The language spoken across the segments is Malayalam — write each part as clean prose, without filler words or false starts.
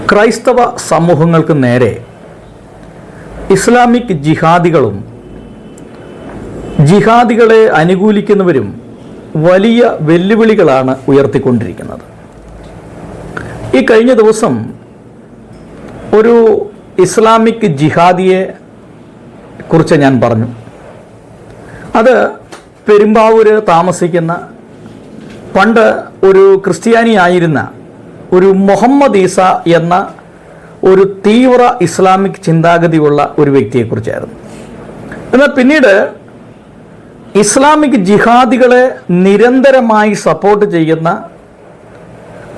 ക്രൈസ്തവ സമൂഹങ്ങൾക്ക് നേരെ ഇസ്ലാമിക് ജിഹാദികളും ജിഹാദികളെ അനുകൂലിക്കുന്നവരും വലിയ വെല്ലുവിളികളാണ് ഉയർത്തിക്കൊണ്ടിരിക്കുന്നത്. ഈ കഴിഞ്ഞ ദിവസം ഒരു ഇസ്ലാമിക് ജിഹാദിയെ കുറിച്ച് ഞാൻ പറഞ്ഞു. അത് പെരുമ്പാവൂര് താമസിക്കുന്ന പണ്ട് ഒരു ക്രിസ്ത്യാനിയായിരുന്ന ഒരു മുഹമ്മദ് ഈസ എന്ന ഒരു തീവ്ര ഇസ്ലാമിക് ചിന്താഗതിയുള്ള ഒരു വ്യക്തിയെക്കുറിച്ചായിരുന്നു. എന്നാൽ പിന്നീട് ഇസ്ലാമിക് ജിഹാദികളെ നിരന്തരമായി സപ്പോർട്ട് ചെയ്യുന്ന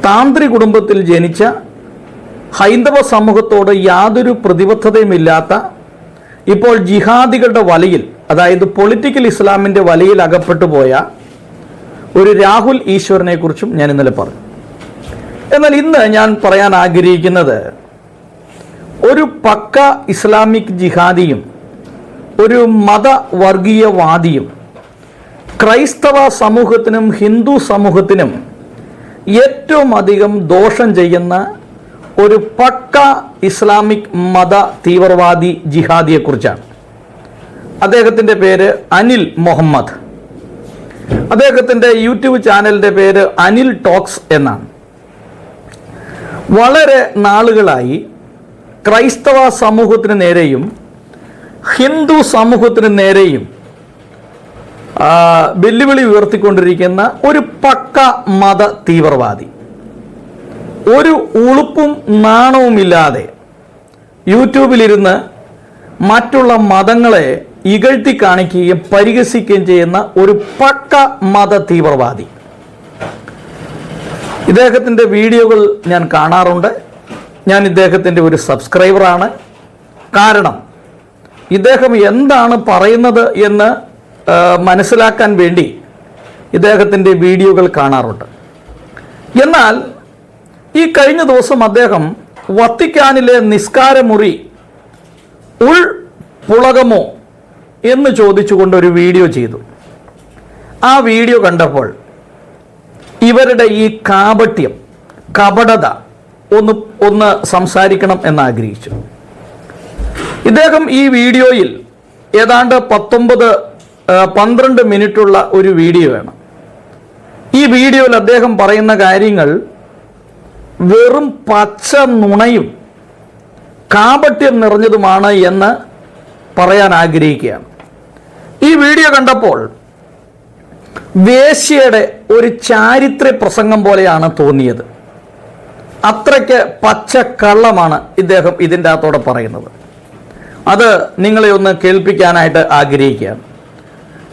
താന്ത്രി കുടുംബത്തിൽ ജനിച്ച ഹൈന്ദവ സമൂഹത്തോട് യാതൊരു പ്രതിബദ്ധതയുമില്ലാത്ത, ഇപ്പോൾ ജിഹാദികളുടെ വലയിൽ, അതായത് പൊളിറ്റിക്കൽ ഇസ്ലാമിൻ്റെ വലയിൽ അകപ്പെട്ടു പോയ ഒരു രാഹുൽ ഈശ്വറിനെ കുറിച്ചും ഞാൻ ഇന്നലെ പറഞ്ഞു. എന്നാൽ ഇന്ന് ഞാൻ പറയാൻ ആഗ്രഹിക്കുന്നത് ഒരു പക്ക ഇസ്ലാമിക് ജിഹാദിയും ഒരു മതവർഗീയവാദിയും ക്രൈസ്തവ സമൂഹത്തിനും ഹിന്ദു സമൂഹത്തിനും ഏറ്റവും അധികം ദോഷം ചെയ്യുന്ന ഒരു പക്ക ഇസ്ലാമിക് മത തീവ്രവാദി ജിഹാദിയെക്കുറിച്ചാണ്. അദ്ദേഹത്തിൻ്റെ പേര് അനിൽ മുഹമ്മദ്. അദ്ദേഹത്തിൻ്റെ യൂട്യൂബ് ചാനലിൻ്റെ പേര് അനിൽ ടോക്സ് എന്നാണ്. വളരെ നാളുകളായി ക്രൈസ്തവ സമൂഹത്തിന് നേരെയും ഹിന്ദു സമൂഹത്തിന് നേരെയും വെല്ലുവിളി ഉയർത്തിക്കൊണ്ടിരിക്കുന്ന ഒരു പക്ക മത തീവ്രവാദി. ഒരു ഉളുപ്പും നാണവുമില്ലാതെ യൂട്യൂബിലിരുന്ന് മറ്റുള്ള മതങ്ങളെ ഇകഴ്ത്തി കാണിക്കുകയും പരിഹസിക്കുകയും ചെയ്യുന്ന ഒരു പക്ക മത തീവ്രവാദി. ഇദ്ദേഹത്തിൻ്റെ വീഡിയോകൾ ഞാൻ കാണാറുണ്ട്. ഞാൻ ഇദ്ദേഹത്തിൻ്റെ ഒരു സബ്സ്ക്രൈബറാണ്. കാരണം ഇദ്ദേഹം എന്താണ് പറയുന്നത് എന്ന് മനസ്സിലാക്കാൻ വേണ്ടി ഇദ്ദേഹത്തിൻ്റെ വീഡിയോകൾ കാണാറുണ്ട്. എന്നാൽ ഈ കഴിഞ്ഞ ദിവസം അദ്ദേഹം വത്തിക്കാനിലെ നിസ്കാരമുറി ഉൾപുളകമോ എന്ന് ചോദിച്ചുകൊണ്ട് ഒരു വീഡിയോ ചെയ്തു. ആ വീഡിയോ കണ്ടപ്പോൾ ഇവരുടെ ഈ കാപട്യം, കപടത ഒന്ന് സംസാരിക്കണം എന്നാഗ്രഹിച്ചു. ഇദ്ദേഹം ഈ വീഡിയോയിൽ ഏതാണ്ട് 12 മിനിറ്റുള്ള ഒരു വീഡിയോ ആണ്. ഈ വീഡിയോയിൽ അദ്ദേഹം പറയുന്ന കാര്യങ്ങൾ വെറും പച്ച നുണയും കാപട്യം നിറഞ്ഞതുമാണ് എന്ന് പറയാൻ ആഗ്രഹിക്കുകയാണ്. ഈ വീഡിയോ കണ്ടപ്പോൾ വേശ്യയുടെ ഒരു ചാരിത്ര പ്രസംഗം പോലെയാണ് തോന്നിയത്. അത്രയ്ക്ക് പച്ചക്കള്ളമാണ് ഇദ്ദേഹം ഇതിൻ്റെ അകത്തോടെ പറയുന്നത്. അത് നിങ്ങളെ ഒന്ന് കേൾപ്പിക്കാനായിട്ട് ആഗ്രഹിക്കുകയാണ്.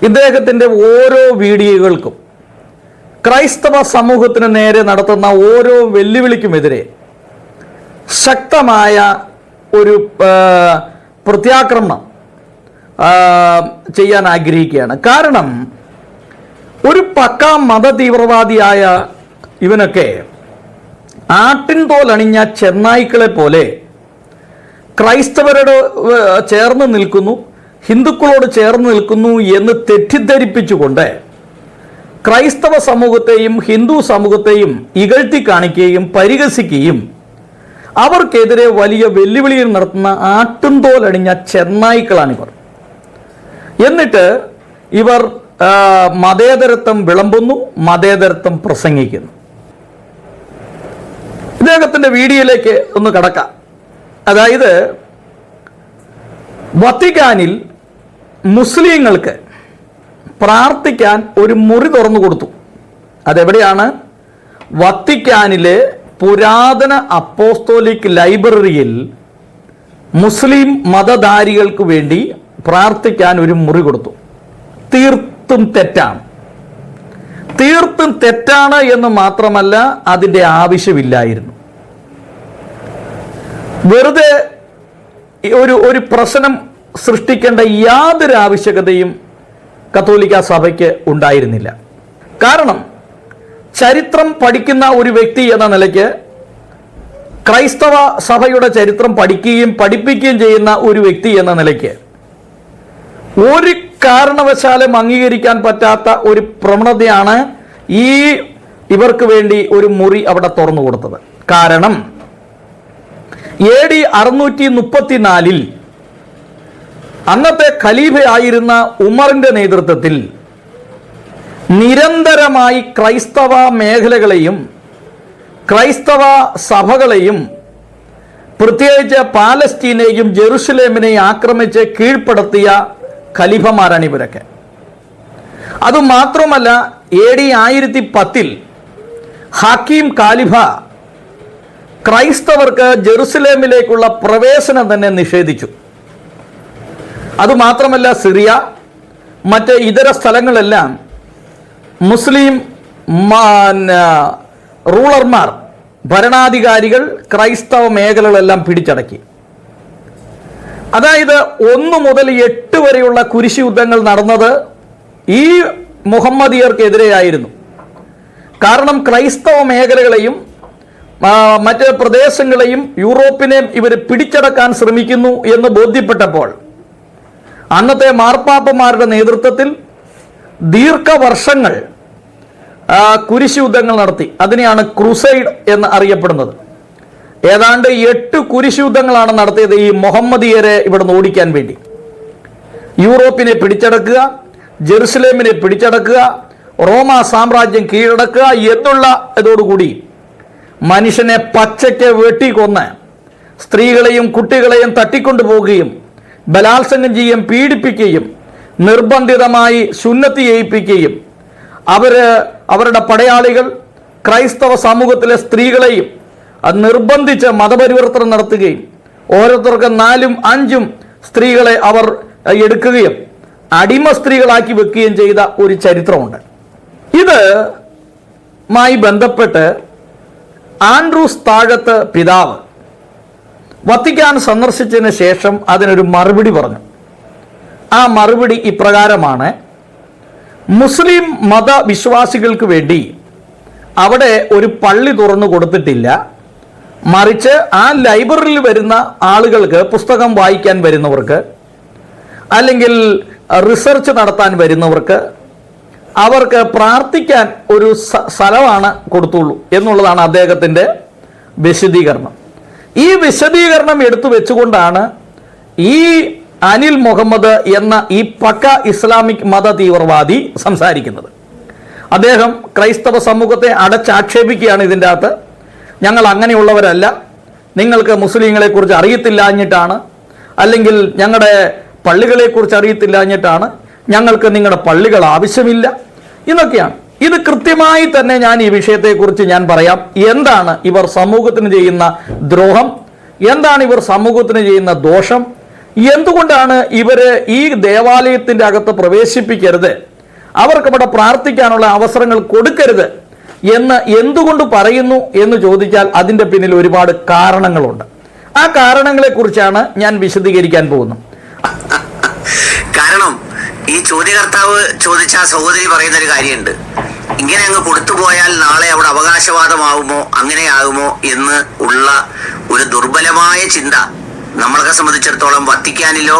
ഇദ്ദേഹത്തിൻ്റെ ഓരോ വീഡിയോകൾക്കും ക്രൈസ്തവ സമൂഹത്തിന് നേരെ നടത്തുന്ന ഓരോ വെല്ലുവിളിക്കുമെതിരെ ശക്തമായ ഒരു പ്രത്യാക്രമണം ചെയ്യാൻ ആഗ്രഹിക്കുകയാണ്. കാരണം ഒരു പക്ക മത തീവ്രവാദിയായ ഇവനൊക്കെ ആട്ടിൻതോലണിഞ്ഞ ചെന്നായ്ക്കളെ പോലെ ക്രൈസ്തവരോട് ചേർന്ന് നിൽക്കുന്നു, ഹിന്ദുക്കളോട് ചേർന്ന് നിൽക്കുന്നു എന്ന് തെറ്റിദ്ധരിപ്പിച്ചുകൊണ്ട് ക്രൈസ്തവ സമൂഹത്തെയും ഹിന്ദു സമൂഹത്തെയും ഇകഴ്ത്തി കാണിക്കുകയും പരിഹസിക്കുകയും അവർക്കെതിരെ വലിയ വെല്ലുവിളികൾ നടത്തുന്ന ആട്ടിൻതോലണിഞ്ഞ ചെന്നായ്ക്കളാണിവർ. എന്നിട്ട് ഇവർ മതേതരത്വം വിളമ്പുന്നു, മതേതരത്വം പ്രസംഗിക്കുന്നു. ഇദ്ദേഹത്തിൻ്റെ വീഡിയോയിലേക്ക് ഒന്ന് കടക്കാം. അതായത് വത്തിക്കാനിൽ മുസ്ലിങ്ങൾക്ക് പ്രാർത്ഥിക്കാൻ ഒരു മുറി തുറന്നു കൊടുത്തു. അതെവിടെയാണ്? വത്തിക്കാനിലെ പുരാതന അപ്പോസ്തോലിക് ലൈബ്രറിയിൽ മുസ്ലിം മതധാരികൾക്ക് വേണ്ടി പ്രാർത്ഥിക്കാൻ ഒരു മുറി കൊടുത്തു. തീർത്തും തെറ്റാണ്. തീർത്തും തെറ്റാണ് എന്ന് മാത്രമല്ല, അതിൻ്റെ ആവശ്യമില്ലായിരുന്നു. വെറുതെ ഒരു പ്രശ്നം സൃഷ്ടിക്കേണ്ട യാതൊരു ആവശ്യകതയും കത്തോലിക്ക സഭയ്ക്ക് ഉണ്ടായിരുന്നില്ല. കാരണം ചരിത്രം പഠിക്കുന്ന ഒരു വ്യക്തി എന്ന നിലയ്ക്ക്, ക്രൈസ്തവ സഭയുടെ ചരിത്രം പഠിക്കുകയും പഠിപ്പിക്കുകയും ചെയ്യുന്ന ഒരു വ്യക്തി എന്ന നിലയ്ക്ക് ഒരു കാരണവശാലും അംഗീകരിക്കാൻ പറ്റാത്ത ഒരു പ്രവണതയാണ് ഇവർക്ക് വേണ്ടി ഒരു മുറി അവിടെ തുറന്നു കൊടുത്തത്. കാരണം AD 634 അന്നത്തെ ഖലീഫയായിരുന്ന ഉമറിന്റെ നേതൃത്വത്തിൽ നിരന്തരമായി ക്രൈസ്തവ മേഖലകളെയും ക്രൈസ്തവ സഭകളെയും പ്രത്യേകിച്ച് പാലസ്തീനെയും ജെറുസലേമിനെയും ആക്രമിച്ച് കീഴ്പ്പെടുത്തിയ ഖലീഫമാരാണ് ഇവരൊക്കെ. അതുമാത്രമല്ല, AD 1010 ഹക്കീം ഖാലിഫ ക്രൈസ്തവർക്ക് ജെറുസലേമിലേക്കുള്ള പ്രവേശനം തന്നെ നിഷേധിച്ചു. അതുമാത്രമല്ല, സിറിയ മറ്റ് ഇതര സ്ഥലങ്ങളെല്ലാം മുസ്ലിം റൂളർമാർ, ഭരണാധികാരികൾ ക്രൈസ്തവ മേഖലകളെല്ലാം പിടിച്ചടക്കി. അതായത് 1 മുതൽ 8 വരെയുള്ള കുരിശ് യുദ്ധങ്ങൾ നടന്നത് ഈ മുഹമ്മദിയർക്കെതിരെയായിരുന്നു. കാരണം ക്രൈസ്തവ മേഖലകളെയും മറ്റ് പ്രദേശങ്ങളെയും യൂറോപ്പിനെയും ഇവർ പിടിച്ചടക്കാൻ ശ്രമിക്കുന്നു എന്ന് ബോധ്യപ്പെട്ടപ്പോൾ അന്നത്തെ മാർപ്പാപ്പമാരുടെ നേതൃത്വത്തിൽ ദീർഘവർഷങ്ങൾ കുരിശ് യുദ്ധങ്ങൾ നടത്തി. അതിനെയാണ് ക്രൂസൈഡ് എന്ന് അറിയപ്പെടുന്നത്. ഏതാണ്ട് 8 കുരിശ് യുദ്ധങ്ങളാണ് നടത്തിയത് ഈ മുഹമ്മദിയരെ ഇവിടുന്ന് ഓടിക്കാൻ വേണ്ടി. യൂറോപ്പിനെ പിടിച്ചടക്കുക, ജെറുസലേമിനെ പിടിച്ചടക്കുക, റോമ സാമ്രാജ്യം കീഴടക്കുക എന്നുള്ള ഇതോടുകൂടി മനുഷ്യനെ പച്ചയ്ക്ക് വെട്ടിക്കൊന്ന് സ്ത്രീകളെയും കുട്ടികളെയും തട്ടിക്കൊണ്ടു പോവുകയും ബലാത്സംഗം ചെയ്യുകയും പീഡിപ്പിക്കുകയും നിർബന്ധിതമായി സുന്നത്ത് ചെയ്യിപ്പിക്കുകയും അവരുടെ പടയാളികൾ ക്രൈസ്തവ സമൂഹത്തിലെ സ്ത്രീകളെയും അത് നിർബന്ധിച്ച് മതപരിവർത്തനം നടത്തുകയും ഓരോരുത്തർക്ക് 4ഉം 5ഉം സ്ത്രീകളെ അവർ എടുക്കുകയും അടിമ സ്ത്രീകളാക്കി വെക്കുകയും ചെയ്ത ഒരു ചരിത്രമുണ്ട്. ഇതുമായി ബന്ധപ്പെട്ട് ആൻഡ്രൂസ് താഴത്ത് പിതാവ് വത്തിക്കാൻ സന്ദർശിച്ചതിന് ശേഷം അതിനൊരു മറുപടി പറഞ്ഞു. ആ മറുപടി ഇപ്രകാരമാണ്: മുസ്ലിം മതവിശ്വാസികൾക്ക് വേണ്ടി അവിടെ ഒരു പള്ളി തുറന്നു കൊടുത്തിട്ടില്ല, മറിച്ച് ആ ലൈബ്രറിയിൽ വരുന്ന ആളുകൾക്ക്, പുസ്തകം വായിക്കാൻ വരുന്നവർക്ക് അല്ലെങ്കിൽ റിസർച്ച് നടത്താൻ വരുന്നവർക്ക് അവർക്ക് പ്രാർത്ഥിക്കാൻ ഒരു സ്ഥലമാണ് കൊടുത്തുള്ളൂ എന്നുള്ളതാണ് അദ്ദേഹത്തിൻ്റെ വിശദീകരണം. ഈ വിശദീകരണം എടുത്തു വെച്ചുകൊണ്ടാണ് ഈ അനിൽ മുഹമ്മദ് എന്ന ഈ പക്ക ഇസ്ലാമിക് മത തീവ്രവാദി സംസാരിക്കുന്നത്. അദ്ദേഹം ക്രൈസ്തവ സമൂഹത്തെ അടച്ചാക്ഷേപിക്കുകയാണ്. ഇതിൻ്റെ അകത്ത് ഞങ്ങൾ അങ്ങനെയുള്ളവരല്ല, നിങ്ങൾക്ക് മുസ്ലിങ്ങളെക്കുറിച്ച് അറിയത്തില്ലാഞ്ഞിട്ടാണ്, അല്ലെങ്കിൽ ഞങ്ങളുടെ പള്ളികളെക്കുറിച്ച് അറിയത്തില്ലാഞ്ഞിട്ടാണ്, ഞങ്ങൾക്ക് നിങ്ങളുടെ പള്ളികൾ ആവശ്യമില്ല എന്നൊക്കെയാണ്. ഇത് കൃത്യമായി തന്നെ ഞാൻ ഈ വിഷയത്തെക്കുറിച്ച് ഞാൻ പറയാം. എന്താണ് ഇവർ സമൂഹത്തിന് ചെയ്യുന്ന ദ്രോഹം, എന്താണ് ഇവർ സമൂഹത്തിന് ചെയ്യുന്ന ദോഷം, എന്തുകൊണ്ടാണ് ഇവര് ഈ ദേവാലയത്തിൻ്റെ അകത്ത് പ്രവേശിപ്പിക്കരുത്, അവർക്കവിടെ പ്രാർത്ഥിക്കാനുള്ള അവസരങ്ങൾ കൊടുക്കരുത് എന്ന് എന്തുകൊണ്ട് പറയുന്നു എന്ന് ചോദിച്ചാൽ അതിൻ്റെ പിന്നിൽ ഒരുപാട് കാരണങ്ങളുണ്ട്. ആ കാരണങ്ങളെക്കുറിച്ചാണ് ഞാൻ വിശദീകരിക്കാൻ പോകുന്നത്. കാരണം ഈ ചോദ്യകർത്താവ് ചോദിച്ച ആ സഹോദരി പറയുന്നൊരു കാര്യമുണ്ട്. ഇങ്ങനെ അങ്ങ് കൊടുത്തുപോയാൽ നാളെ അവിടെ അവകാശവാദമാവുമോ അങ്ങനെയാകുമോ എന്ന് ഉള്ള ഒരു ദുർബലമായ ചിന്ത നമ്മളെ സംബന്ധിച്ചിടത്തോളം വത്തിക്കാനിലോ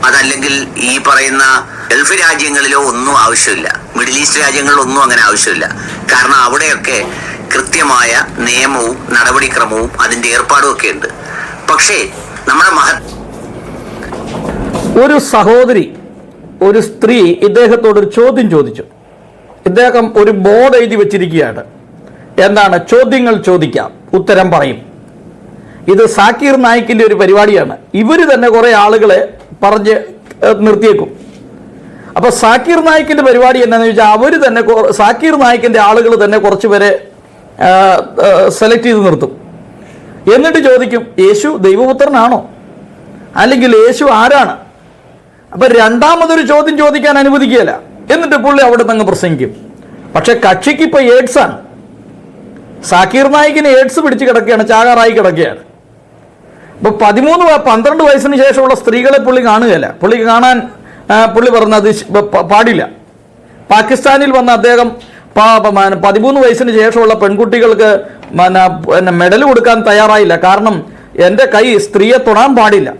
അതല്ലെങ്കിൽ ഈ പറയുന്ന ഗൾഫ് രാജ്യങ്ങളിലോ ഒന്നും ആവശ്യമില്ല. മിഡിൽ ഈസ്റ്റ് രാജ്യങ്ങളിലൊന്നും അങ്ങനെ ആവശ്യമില്ല. കാരണം അവിടെയൊക്കെ കൃത്യമായ നിയമവും നടപടിക്രമവും അതിൻ്റെ ഏർപ്പാടും ഒക്കെ ഉണ്ട്. പക്ഷേ നമ്മുടെ ഒരു സഹോദരി, ഒരു സ്ത്രീ ഇദ്ദേഹത്തോടൊരു ചോദ്യം ചോദിച്ചു. ഇദ്ദേഹം ഒരു ബോർഡ് എഴുതി വെച്ചിരിക്കുകയാണ്. എന്താണ്? ചോദ്യങ്ങൾ ചോദിക്കാം, ഉത്തരം പറയും. ഇത് സാക്കിർ നായിക്കിൻ്റെ ഒരു പരിപാടിയാണ്. ഇവർ തന്നെ കുറേ ആളുകളെ പറഞ്ഞ് നിർത്തിയേക്കും. അപ്പോൾ സാക്കിർ നായിക്കിൻ്റെ പരിപാടി എന്താണെന്ന് ചോദിച്ചാൽ അവർ തന്നെ സാക്കിർ നായിക്കിൻ്റെ ആളുകൾ തന്നെ കുറച്ച് പേരെ സെലക്ട് ചെയ്ത് നിർത്തും. എന്നിട്ട് ചോദിക്കും, യേശു ദൈവപുത്രനാണോ, അല്ലെങ്കിൽ യേശു ആരാണ്? അപ്പം രണ്ടാമതൊരു ചോദ്യം ചോദിക്കാൻ അനുവദിക്കുകയില്ല. എന്നിട്ട് പുള്ളി അവിടെ നിന്ന് പ്രസംഗിക്കും. പക്ഷെ കക്ഷിക്ക് ഇപ്പോൾ എയ്ഡ്സാണ്. സാക്കിർ നായിക്കിന് എയ്ഡ്സ് പിടിച്ച് കിടക്കുകയാണ്, ചാകാറായി കിടക്കുകയാണ്. ഇപ്പോൾ 13-12 വയസ്സിന് ശേഷമുള്ള സ്ത്രീകളെ പുള്ളി കാണുകയില്ല. പുള്ളിക്ക് കാണാൻ പുള്ളി പറഞ്ഞത് പാടില്ല. പാകിസ്ഥാനിൽ വന്ന അദ്ദേഹം 13 വയസ്സിന് ശേഷമുള്ള പെൺകുട്ടികൾക്ക് മെഡൽ കൊടുക്കാൻ തയ്യാറായില്ല. കാരണം എൻ്റെ കൈ സ്ത്രീയെ തൊടാൻ പാടില്ല,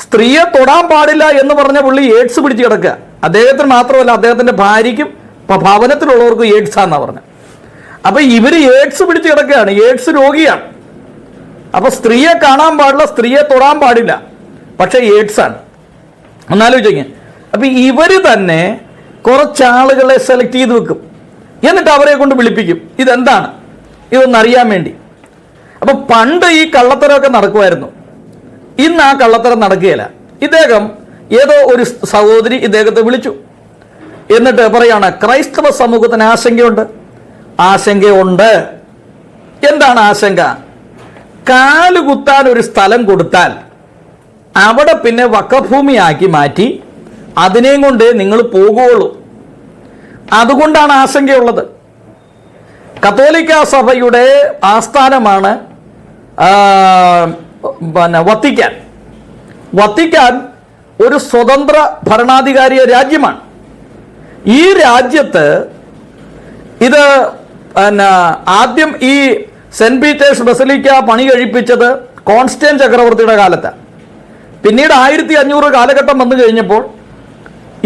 സ്ത്രീയെ തൊടാൻ പാടില്ല എന്ന് പറഞ്ഞ പുള്ളി എയ്ഡ്സ് പിടിച്ച് കിടക്കുക. അദ്ദേഹത്തിന് മാത്രമല്ല, അദ്ദേഹത്തിൻ്റെ ഭാര്യയ്ക്കും ഭവനത്തിലുള്ളവർക്കും എയ്ഡ്സാന്നാണ് പറഞ്ഞത്. അപ്പം ഇവർ എയ്ഡ്സ് പിടിച്ച് കിടക്കുകയാണ്, എയ്ഡ്സ് രോഗിയാണ്. അപ്പൊ സ്ത്രീയെ കാണാൻ പാടില്ല, സ്ത്രീയെ തൊടാൻ പാടില്ല, പക്ഷെ എയ്ഡ്സ് ആണ്. ഒന്നാലോചിക്കുക. അപ്പൊ ഇവര് തന്നെ കുറച്ചാളുകളെ സെലക്ട് ചെയ്ത് വെക്കും, എന്നിട്ട് അവരെ കൊണ്ട് വിളിപ്പിക്കും. ഇതെന്താണ് ഇതൊന്നറിയാൻ വേണ്ടി. അപ്പൊ പണ്ട് ഈ കള്ളത്തരമൊക്കെ നടക്കുമായിരുന്നു, ഇന്ന് ആ കള്ളത്തരം നടക്കുകയില്ല. ഇദ്ദേഹം ഏതോ ഒരു സഹോദരി ഇദ്ദേഹത്തെ വിളിച്ചു, എന്നിട്ട് പറയാണ് ക്രൈസ്തവ സമൂഹത്തിന് ആശങ്കയുണ്ട്. ആശങ്കയുണ്ട്. എന്താണ് ആശങ്ക? കാലുകുത്താൻ ഒരു സ്ഥലം കൊടുത്താൽ അവിടെ പിന്നെ വക്കഭൂമിയാക്കി മാറ്റി അതിനെയും കൊണ്ട് നിങ്ങൾ പോകുകയുള്ളൂ. അതുകൊണ്ടാണ് ആശങ്കയുള്ളത്. കത്തോലിക്ക സഭയുടെ ആസ്ഥാനമാണ് വത്തിക്കാൻ. വത്തിക്കാൻ ഒരു സ്വതന്ത്ര ഭരണാധികാരിയ രാജ്യമാണ്. ഈ രാജ്യത്ത് ഇത് ആദ്യം ഈ സെന്റ് പീറ്റേഴ്സ് ബസലിക്ക പണി കഴിപ്പിച്ചത് കോൺസ്റ്റൻ ചക്രവർത്തിയുടെ കാലത്താണ്. പിന്നീട് 1500 കാലഘട്ടം വന്നു കഴിഞ്ഞപ്പോൾ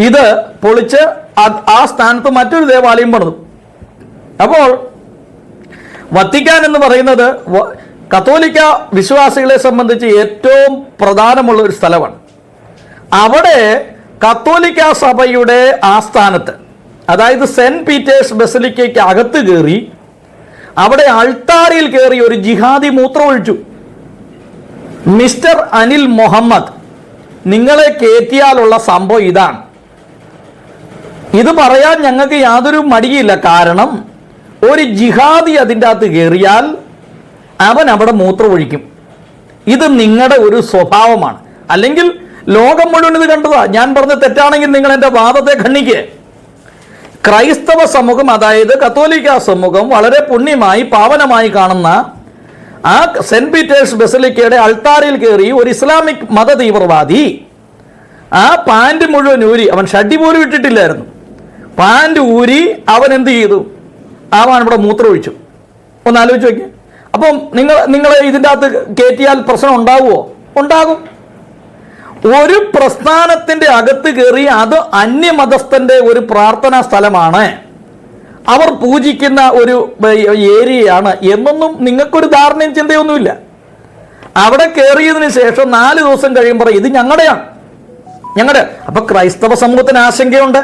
ഇത് പൊളിച്ച് ആ സ്ഥാനത്ത് മറ്റൊരു ദേവാലയം പണിതു. അപ്പോൾ വത്തിക്കാൻ എന്ന് പറയുന്നത് കത്തോലിക്ക വിശ്വാസികളെ സംബന്ധിച്ച് ഏറ്റവും പ്രധാനമുള്ള ഒരു സ്ഥലമാണ്. അവിടെ കത്തോലിക്ക സഭയുടെ ആസ്ഥാനത്ത്, അതായത് സെന്റ് പീറ്റേഴ്സ് ബസലിക്കയ്ക്ക് അകത്ത് കയറി അവിടെ അൾത്താരയിൽ കയറി ഒരു ജിഹാദി മൂത്രമൊഴിച്ചു. മിസ്റ്റർ അനിൽ മുഹമ്മദ്, നിങ്ങളെ കയറ്റിയാലുള്ള സംഭവം ഇതാണ്. ഇത് പറയാൻ ഞങ്ങൾക്ക് യാതൊരു മടിയില്ല. കാരണം ഒരു ജിഹാദി അതിൻ്റെ അകത്ത് കയറിയാൽ അവൻ അവിടെ മൂത്രമൊഴിക്കും. ഇത് നിങ്ങളുടെ ഒരു സ്വഭാവമാണ്. അല്ലെങ്കിൽ ലോകം മുഴുവൻ ഇത് കണ്ടതാ. ഞാൻ പറഞ്ഞ തെറ്റാണെങ്കിൽ നിങ്ങൾ എൻ്റെ വാദത്തെ ഖണ്ഡിക്കുക. ക്രൈസ്തവ സമൂഹം, അതായത് കത്തോലിക്ക സമൂഹം വളരെ പുണ്യമായി പാവനമായി കാണുന്ന ആ സെന്റ് പീറ്റേഴ്സ് ബസലിക്കയുടെ അൾത്താരയിൽ കയറി ഒരു ഇസ്ലാമിക് മത തീവ്രവാദി ആ പാൻറ് മുഴുവൻ ഊരി, അവൻ ഷഡ്ഡി പോലും ഇട്ടിട്ടില്ലായിരുന്നു, പാൻറ് ഊരി അവൻ എന്ത് ചെയ്തു? അവൻ ഇവിടെ മൂത്രമൊഴിച്ചു. ഒന്ന് ആലോചിച്ച് നോക്കി. അപ്പം നിങ്ങൾ ഇതിൻ്റെ അകത്ത് കയറ്റിയാൽ പ്രശ്നം ഉണ്ടാവുമോ? ഉണ്ടാകും. ഒരു പ്രസ്ഥാനത്തിൻ്റെ അകത്ത് കയറി അത് അന്യമതസ്ഥന്റെ ഒരു പ്രാർത്ഥനാ സ്ഥലമാണ്, അവർ പൂജിക്കുന്ന ഒരു ഏരിയയാണ് എന്നൊന്നും നിങ്ങൾക്കൊരു ധാരണയും ചിന്തയൊന്നുമില്ല. അവിടെ കയറിയതിന് ശേഷം 4 ദിവസം കഴിയുമ്പോൾ ഇത് ഞങ്ങളുടെയാണ്, ഞങ്ങളുടെ. അപ്പൊ ക്രൈസ്തവ സമൂഹത്തിന് ആശങ്കയുണ്ട്.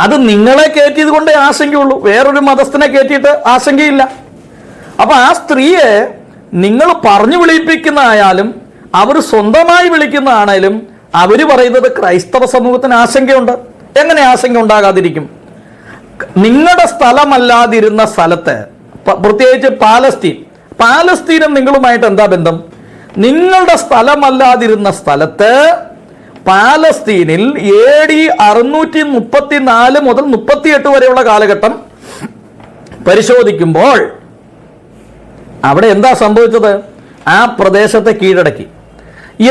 അത് നിങ്ങളെ കയറ്റിയത് കൊണ്ടേ ആശങ്കയുള്ളൂ, വേറൊരു മതസ്ഥനെ കയറ്റിയിട്ട് ആശങ്കയില്ല. അപ്പൊ ആ സ്ത്രീയെ നിങ്ങൾ പറഞ്ഞു വിളിപ്പിക്കുന്നതായാലും അവർ സ്വന്തമായി വിളിക്കുന്നതാണേലും അവർ പറയുന്നത് ക്രൈസ്തവ സമൂഹത്തിന് ആശങ്കയുണ്ട്. എങ്ങനെ ആശങ്ക ഉണ്ടാകാതിരിക്കും? നിങ്ങളുടെ സ്ഥലമല്ലാതിരുന്ന സ്ഥലത്ത്, പ്രത്യേകിച്ച് പാലസ്തീനും നിങ്ങളുമായിട്ട് എന്താ ബന്ധം? നിങ്ങളുടെ സ്ഥലമല്ലാതിരുന്ന സ്ഥലത്ത് പാലസ്തീനിൽ AD 634 മുതൽ 38 വരെയുള്ള കാലഘട്ടം പരിശോധിക്കുമ്പോൾ അവിടെ എന്താ സംഭവിച്ചത്? ആ പ്രദേശത്തെ കീഴടക്കി.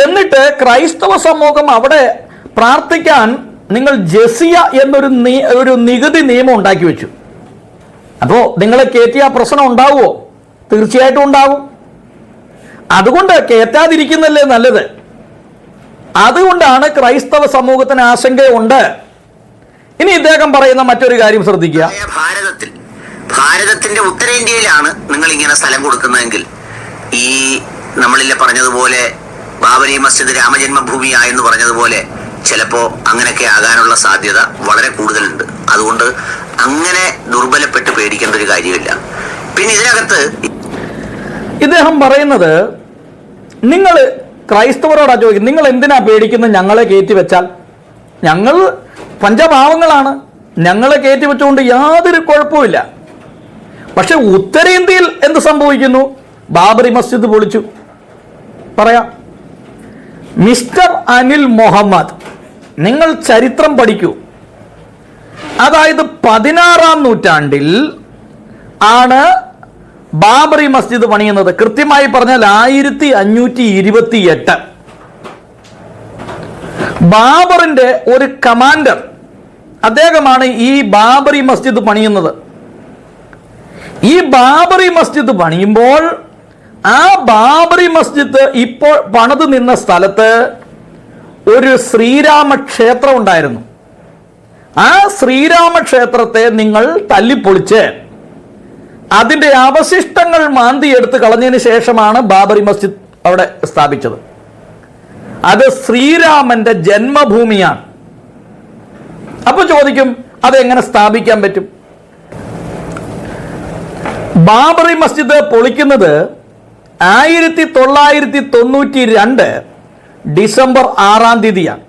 എന്നിട്ട് ക്രൈസ്തവ സമൂഹം അവിടെ പ്രാർത്ഥിക്കാൻ നിങ്ങൾ ജസിയ എന്നൊരു നികുതി നിയമം ഉണ്ടാക്കി വെച്ചു. അപ്പോൾ നിങ്ങളെ കയറ്റിയ പ്രശ്നം ഉണ്ടാവുമോ? തീർച്ചയായിട്ടും ഉണ്ടാവും. അതുകൊണ്ട് കയറ്റാതിരിക്കുന്നല്ലേ നല്ലത്. അതുകൊണ്ടാണ് ക്രൈസ്തവ സമൂഹത്തിന് ആശങ്കയുണ്ട്. ഇനി ഇദ്ദേഹം പറയുന്ന മറ്റൊരു കാര്യം ശ്രദ്ധിക്കുക. ഭാരതത്തിന്റെ ഉത്തരേന്ത്യയിലാണ് നിങ്ങൾ ഇങ്ങനെ സ്ഥലം കൊടുക്കുന്നതെങ്കിൽ ഈ നമ്മളില്ലേ പറഞ്ഞതുപോലെ ബാബരി മസ്ജിദ് രാമജന്മഭൂമിയായെന്ന് പറഞ്ഞതുപോലെ ചിലപ്പോ അങ്ങനെയൊക്കെ ആകാനുള്ള സാധ്യത വളരെ കൂടുതലുണ്ട്. അതുകൊണ്ട് അങ്ങനെ ദുർബലപ്പെട്ട് പേടിക്കേണ്ട ഒരു കാര്യമില്ല. പിന്നെ ഇതിനകത്ത് ഇദ്ദേഹം പറയുന്നത്, നിങ്ങൾ ക്രൈസ്തവരോടാ ചോദിക്കും, നിങ്ങൾ എന്തിനാ പേടിക്കുന്നത്? ഞങ്ങളെ കയറ്റി വെച്ചാൽ ഞങ്ങൾ പഞ്ചപാവങ്ങളാണ്, ഞങ്ങളെ കയറ്റി വെച്ചുകൊണ്ട് യാതൊരു കുഴപ്പമില്ല. പക്ഷെ ഉത്തരേന്ത്യയിൽ എന്ത് സംഭവിക്കുന്നു? ബാബറി മസ്ജിദ് പൊളിച്ചു. പറയാം, മിസ്റ്റർ അനിൽ മുഹമ്മദ്, നിങ്ങൾ ചരിത്രം പഠിക്കൂ. അതായത് 16-ാം നൂറ്റാണ്ടിൽ ആണ് ബാബറി മസ്ജിദ് പണിയുന്നത്. കൃത്യമായി പറഞ്ഞാൽ 1528. ബാബറിന്റെ ഒരു കമാൻഡർ, അദ്ദേഹമാണ് ഈ ബാബറി മസ്ജിദ് പണിയുന്നത്. ഈ ബാബറി മസ്ജിദ് പണിയുമ്പോൾ ആ ബാബറി മസ്ജിദ് ഇപ്പോൾ പണിത് നിന്ന സ്ഥലത്ത് ഒരു ശ്രീരാമ ക്ഷേത്രം ഉണ്ടായിരുന്നു. ആ ശ്രീരാമ ക്ഷേത്രത്തെ നിങ്ങൾ തല്ലിപ്പൊളിച്ച് അതിൻ്റെ അവശിഷ്ടങ്ങൾ മാന്തിയെടുത്ത് കളഞ്ഞതിന് ശേഷമാണ് ബാബറി മസ്ജിദ് അവിടെ സ്ഥാപിച്ചത്. അത് ശ്രീരാമന്റെ ജന്മഭൂമിയാണ്. അപ്പൊ ചോദിക്കും, അതെങ്ങനെ സ്ഥാപിക്കാൻ പറ്റും? ബാബറി മസ്ജിദ് പൊളിക്കുന്നത് 1992 ഡിസംബർ 6-ാം തീയതിയാണ്.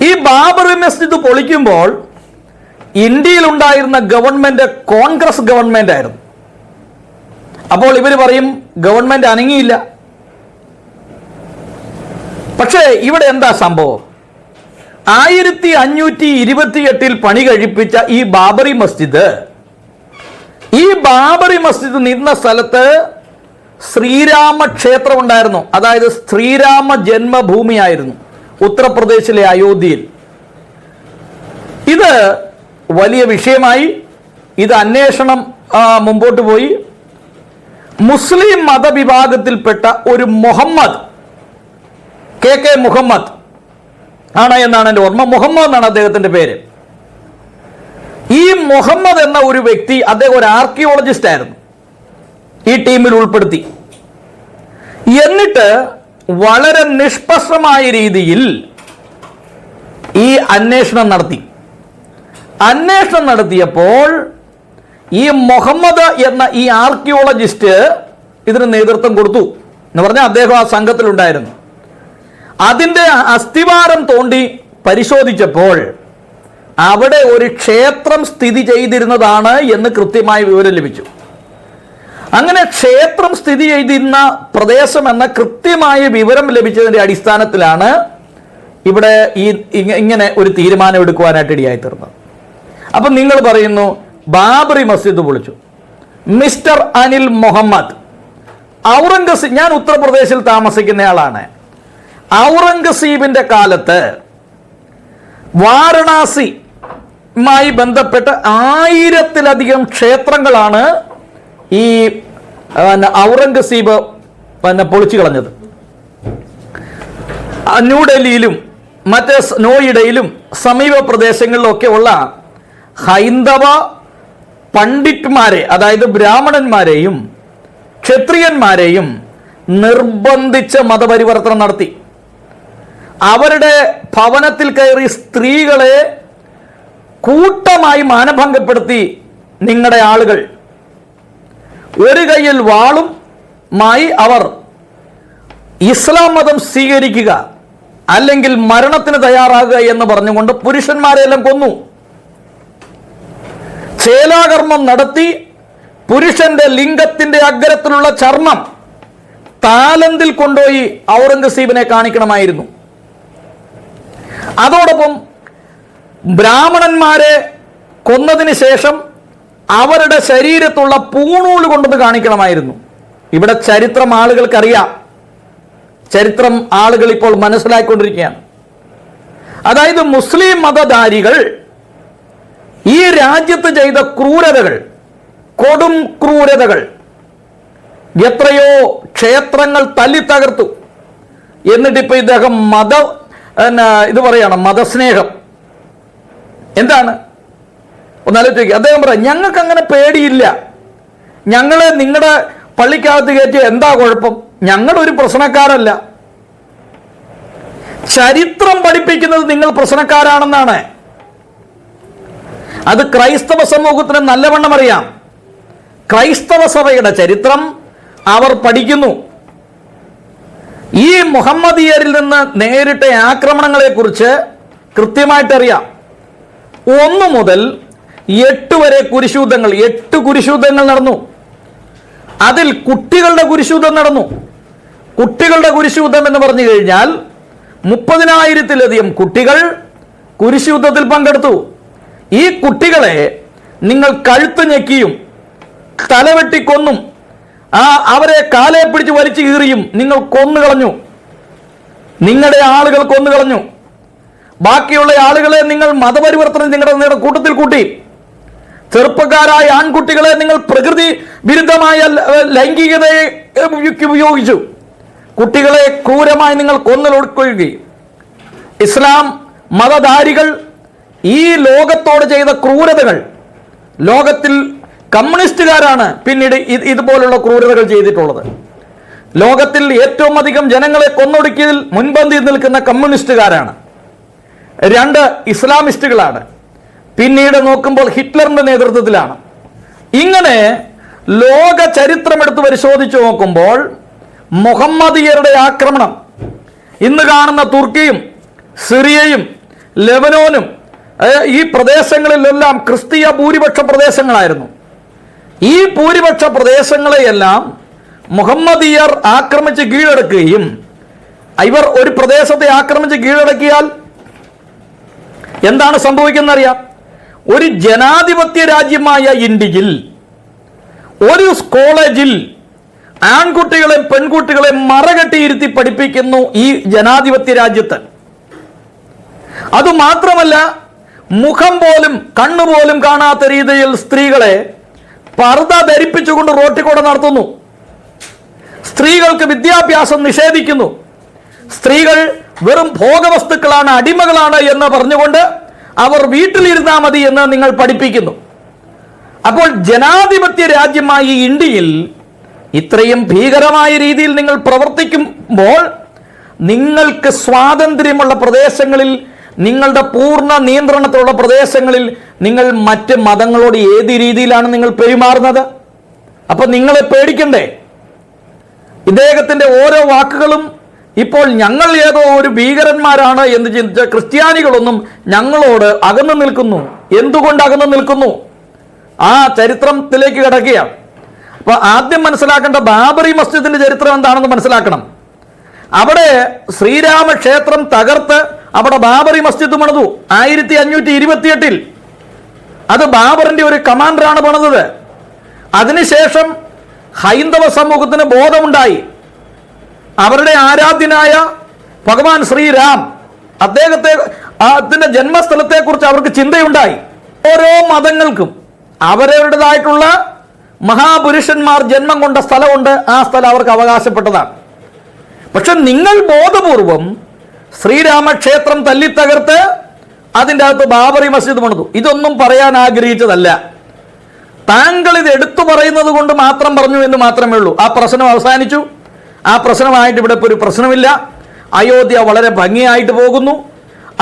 ഈ ബാബറി മസ്ജിദ് പൊളിക്കുമ്പോൾ ഇന്ത്യയിൽ ഉണ്ടായിരുന്ന ഗവൺമെന്റ് കോൺഗ്രസ് ഗവൺമെന്റ് ആയിരുന്നു. അപ്പോൾ ഇവർ പറയും ഗവൺമെന്റ് അനങ്ങിയില്ല. പക്ഷേ ഇവിടെ എന്താ സംഭവം? 1528 പണി കഴിപ്പിച്ച ഈ ബാബറി മസ്ജിദ് നിന്ന സ്ഥലത്ത് ശ്രീരാമ ക്ഷേത്രം ഉണ്ടായിരുന്നു. അതായത് ശ്രീരാമ ജന്മഭൂമിയായിരുന്നു ഉത്തർപ്രദേശിലെ അയോധ്യയിൽ. ഇത് വലിയ വിഷയമായി. ഇത് അന്വേഷണം മുമ്പോട്ട് പോയി. മുസ്ലിം മതവിഭാഗത്തിൽപ്പെട്ട ഒരു മുഹമ്മദ്, KK മുഹമ്മദ് ആണ് എന്നാണ് എൻ്റെ ഓർമ്മ. മുഹമ്മദ് എന്നാണ് അദ്ദേഹത്തിൻ്റെ പേര്. ഈ മുഹമ്മദ് എന്ന ഒരു വ്യക്തി, അദ്ദേഹം ഒരു ആർക്കിയോളജിസ്റ്റ് ആയിരുന്നു, ഈ ടീമിൽ ഉൾപ്പെടുത്തി. എന്നിട്ട് വളരെ നിഷ്പക്ഷമായ രീതിയിൽ ഈ അന്വേഷണം നടത്തിയപ്പോൾ ഈ മുഹമ്മദ് എന്ന ഈ ആർക്കിയോളജിസ്റ്റ് ഇതിന് നേതൃത്വം കൊടുത്തു എന്ന് പറഞ്ഞാൽ അദ്ദേഹം ആ സംഘത്തിലുണ്ടായിരുന്നു. അതിൻ്റെ അസ്ഥിവാരം തോണ്ടി പരിശോധിച്ചപ്പോൾ അവിടെ ഒരു ക്ഷേത്രം സ്ഥിതി ചെയ്തിരുന്നതാണ് എന്ന് കൃത്യമായ വിവരം ലഭിച്ചു. അങ്ങനെ ക്ഷേത്രം സ്ഥിതി ചെയ്തിരുന്ന പ്രദേശം എന്ന കൃത്യമായ വിവരം ലഭിച്ചതിൻ്റെ അടിസ്ഥാനത്തിലാണ് ഇവിടെ ഇങ്ങനെ ഒരു തീരുമാനം എടുക്കുവാനായിട്ട് ഇടയായി തീർന്നത്. അപ്പം നിങ്ങൾ പറയുന്നു ബാബറി മസ്ജിദ് പൊളിച്ചു. മിസ്റ്റർ അനിൽ മുഹമ്മദ്, ഔറംഗസീബ്, ഞാൻ ഉത്തർപ്രദേശിൽ താമസിക്കുന്നയാളാണ്. ഔറംഗസീബിന്റെ കാലത്ത് വാരണാസിയുമായി ബന്ധപ്പെട്ട് 1000-ലധികം ക്ഷേത്രങ്ങളാണ് ഈ ഔറംഗസീബ് പൊളിച്ചു കളഞ്ഞത്. ന്യൂഡൽഹിയിലും മറ്റേ നോയിഡയിലും സമീപ പ്രദേശങ്ങളിലൊക്കെ ഉള്ള ഹൈന്ദവ പണ്ഡിറ്റ്മാരെ, അതായത് ബ്രാഹ്മണന്മാരെയും ക്ഷത്രിയന്മാരെയും നിർബന്ധിച്ച് മതപരിവർത്തനം നടത്തി. അവരുടെ ഭവനത്തിൽ കയറി സ്ത്രീകളെ കൂട്ടമായി മാനഭംഗപ്പെടുത്തി. നിങ്ങളുടെ ആളുകൾ ഒരു കയ്യിൽ വാളുമായി അവർ ഇസ്ലാം മതം സ്വീകരിക്കുക അല്ലെങ്കിൽ മരണത്തിന് തയ്യാറാകുക എന്ന് പറഞ്ഞുകൊണ്ട് പുരുഷന്മാരെല്ലാം കൊന്നു. ചേലാകർമ്മം നടത്തി പുരുഷന്റെ ലിംഗത്തിന്റെ അഗ്രത്തിലുള്ള ചർമ്മം താലന്തിൽ കൊണ്ടുപോയി ഔറംഗസീബിനെ കാണിക്കണമായിരുന്നു. അതോടൊപ്പം ബ്രാഹ്മണന്മാരെ കൊന്നതിന് ശേഷം അവരുടെ ശരീരത്തുള്ള പൂണൂല് കൊണ്ടത് കാണിക്കണമായിരുന്നു. ഇവിടെ ചരിത്രം ആളുകൾക്കറിയാം. ചരിത്രം ആളുകൾ ഇപ്പോൾ മനസ്സിലാക്കിക്കൊണ്ടിരിക്കുകയാണ്. അതായത് മുസ്ലിം മതധാരികൾ ഈ രാജ്യത്ത് ചെയ്ത ക്രൂരതകൾ, കൊടും ക്രൂരതകൾ, എത്രയോ ക്ഷേത്രങ്ങൾ തല്ലി തകർത്തു. എന്നിട്ടിപ്പോ ഇദ്ദേഹം ഇത് പറയാണ് മതസ്നേഹം. എന്താണ് ഒന്നാലോചിക്കുക. അദ്ദേഹം പറയാം, ഞങ്ങൾക്ക് അങ്ങനെ പേടിയില്ല, ഞങ്ങളെ നിങ്ങളുടെ പള്ളിക്കകത്ത് കയറ്റി എന്താ കുഴപ്പം, ഞങ്ങളൊരു പ്രശ്നക്കാരല്ല. ചരിത്രം പഠിപ്പിക്കുന്നത് നിങ്ങൾ പ്രശ്നക്കാരാണെന്നാണ്. അത് ക്രൈസ്തവ സമൂഹത്തിന് നല്ലവണ്ണം അറിയാം. ക്രൈസ്തവ സഭയുടെ ചരിത്രം അവർ പഠിക്കുന്നു. ഈ മുഹമ്മദിയരിൽ നിന്ന് നേരിട്ട ആക്രമണങ്ങളെക്കുറിച്ച് കൃത്യമായിട്ടറിയാം. 1 മുതൽ 8 വരെ കുരിശുദ്ധങ്ങൾ, 8 കുരിശുദ്ധങ്ങൾ നടന്നു. അതിൽ കുട്ടികളുടെ കുരിശുദ്ധം നടന്നു. കുട്ടികളുടെ കുരിശുദ്ധം എന്ന് പറഞ്ഞു കഴിഞ്ഞാൽ 30,000-ലധികം കുട്ടികൾ കുരിശുദ്ധത്തിൽ പങ്കെടുത്തു. ഈ കുട്ടികളെ നിങ്ങൾ കഴുത്ത് ഞെക്കിയും തലവെട്ടിക്കൊന്നും അവരെ കാലെ പിടിച്ച് വലിച്ചു കീറിയും നിങ്ങൾ കൊന്നുകളഞ്ഞു. നിങ്ങളുടെ ആളുകൾ കൊന്നുകളഞ്ഞു. ബാക്കിയുള്ള ആളുകളെ നിങ്ങൾ മതപരിവർത്തനം നിങ്ങളുടെ കൂട്ടത്തിൽ കൂട്ടി. ചെറുപ്പക്കാരായ ആൺകുട്ടികളെ നിങ്ങൾ പ്രകൃതി വിരുദ്ധമായ ലൈംഗികതയെ ഉപയോഗിച്ചു. കുട്ടികളെ ക്രൂരമായി നിങ്ങൾ കൊന്നൊടുക്കുകയും ഇസ്ലാം മതധാരികൾ ഈ ലോകത്തോട് ചെയ്ത ക്രൂരതകൾ ലോകത്തിൽ കമ്മ്യൂണിസ്റ്റുകാരാണ് പിന്നീട് ഇതുപോലുള്ള ക്രൂരതകൾ ചെയ്തിട്ടുള്ളത്. ലോകത്തിൽ ഏറ്റവും അധികം ജനങ്ങളെ കൊന്നൊടുക്കിയതിൽ മുൻപന്തിയിൽ നിൽക്കുന്ന കമ്മ്യൂണിസ്റ്റുകാരാണ്. 2 ഇസ്ലാമിസ്റ്റുകളാണ്. പിന്നീട് നോക്കുമ്പോൾ ഹിറ്റ്ലറിന്റെ നേതൃത്വത്തിലാണ്. ഇങ്ങനെ ലോക ചരിത്രമെടുത്ത് പരിശോധിച്ചു നോക്കുമ്പോൾ മുഹമ്മദിയരുടെ ആക്രമണം ഇന്ന് കാണുന്ന തുർക്കിയും സിറിയയും ലെബനോനും ഈ പ്രദേശങ്ങളിലെല്ലാം ക്രിസ്തീയ ഭൂരിപക്ഷ പ്രദേശങ്ങളായിരുന്നു. ഈ ഭൂരിപക്ഷ പ്രദേശങ്ങളെയെല്ലാം മുഹമ്മദിയർ ആക്രമിച്ച് കീഴടക്കുകയും, ഇവർ ഒരു പ്രദേശത്തെ ആക്രമിച്ച് കീഴടക്കിയാൽ എന്താണ് സംഭവിക്കുന്നറിയാം? ഒരു ജനാധിപത്യ രാജ്യമായ ഇന്ത്യയിൽ ഒരു കോളേജിൽ ആൺകുട്ടികളെ പെൺകുട്ടികളെ മറകെട്ടിയിരുത്തി പഠിപ്പിക്കുന്നു ഈ ജനാധിപത്യ രാജ്യത്ത്. അതുമാത്രമല്ല, മുഖം പോലും കണ്ണുപോലും കാണാത്ത രീതിയിൽ സ്ത്രീകളെ പർദ്ദ ധരിപ്പിച്ചുകൊണ്ട് റോട്ടിൽ കൂടെ നടത്തുന്നു. സ്ത്രീകൾക്ക് വിദ്യാഭ്യാസം നിഷേധിക്കുന്നു. സ്ത്രീകൾ വെറും ഭോഗവസ്തുക്കളാണ്, അടിമകളാണ് എന്ന് പറഞ്ഞുകൊണ്ട് അവർ വീട്ടിലിരുന്നാൽ മതി എന്ന് നിങ്ങൾ പഠിപ്പിക്കുന്നു. അപ്പോൾ ജനാധിപത്യ രാജ്യമായ ഇന്ത്യയിൽ ഇത്രയും ഭീകരമായ രീതിയിൽ നിങ്ങൾ പ്രവർത്തിക്കുമ്പോൾ നിങ്ങൾക്ക് സ്വാതന്ത്ര്യമുള്ള പ്രദേശങ്ങളിൽ, നിങ്ങളുടെ പൂർണ്ണ നിയന്ത്രണത്തിലുള്ള പ്രദേശങ്ങളിൽ നിങ്ങൾ മറ്റ് മതങ്ങളോട് ഏത് രീതിയിലാണ് നിങ്ങൾ പെരുമാറുന്നത്? അപ്പൊ നിങ്ങളെ പേടിക്കണ്ടേ? ഇദ്ദേഹത്തിന്റെ ഓരോ വാക്കുകളും ഇപ്പോൾ ഞങ്ങൾ ഏതോ ഒരു ഭീകരന്മാരാണ് എന്ന് ചിന്തിച്ച ക്രിസ്ത്യാനികളൊന്നും ഞങ്ങളോട് അകന്നു നിൽക്കുന്നു. എന്തുകൊണ്ട് അകന്നു നിൽക്കുന്നു? ആ ചരിത്രത്തിലേക്ക് കിടക്കുകയാണ്. അപ്പൊ ആദ്യം മനസ്സിലാക്കേണ്ട ബാബറി മസ്ജിദിന്റെ ചരിത്രം എന്താണെന്ന് മനസ്സിലാക്കണം. അവിടെ ശ്രീരാമക്ഷേത്രം തകർത്ത് അവിടെ ബാബറി മസ്ജിദ് പണിതു 1528. അത് ബാബറിന്റെ ഒരു കമാൻഡറാണ് പണിതത്. അതിനുശേഷം ഹൈന്ദവ സമൂഹത്തിന് ബോധമുണ്ടായി. അവരുടെ ആരാധ്യനായ ഭഗവാൻ ശ്രീരാം, അദ്ദേഹത്തിന്റെ ജന്മസ്ഥലത്തെക്കുറിച്ച് അവർക്ക് ചിന്തയുണ്ടായി. ഓരോ മതങ്ങൾക്കും അവരവരുടേതായിട്ടുള്ള മഹാപുരുഷന്മാർ ജന്മം കൊണ്ട സ്ഥലമുണ്ട്. ആ സ്ഥലം അവർക്ക് അവകാശപ്പെട്ടതാണ്. പക്ഷെ നിങ്ങൾ ബോധപൂർവം ശ്രീരാമക്ഷേത്രം തല്ലിത്തകർത്ത് അതിൻ്റെ അകത്ത് ബാബറി മസ്ജിദ് പണിതു. ഇതൊന്നും പറയാൻ ആഗ്രഹിച്ചതല്ല. താങ്കൾ ഇത് എടുത്തു പറയുന്നത് കൊണ്ട് മാത്രം പറഞ്ഞു എന്ന് മാത്രമേ ഉള്ളൂ. ആ പ്രശ്നം അവസാനിച്ചു. ആ പ്രശ്നമായിട്ട് ഇവിടെ ഇപ്പോൾ ഒരു പ്രശ്നമില്ല. അയോധ്യ വളരെ ഭംഗിയായിട്ട് പോകുന്നു.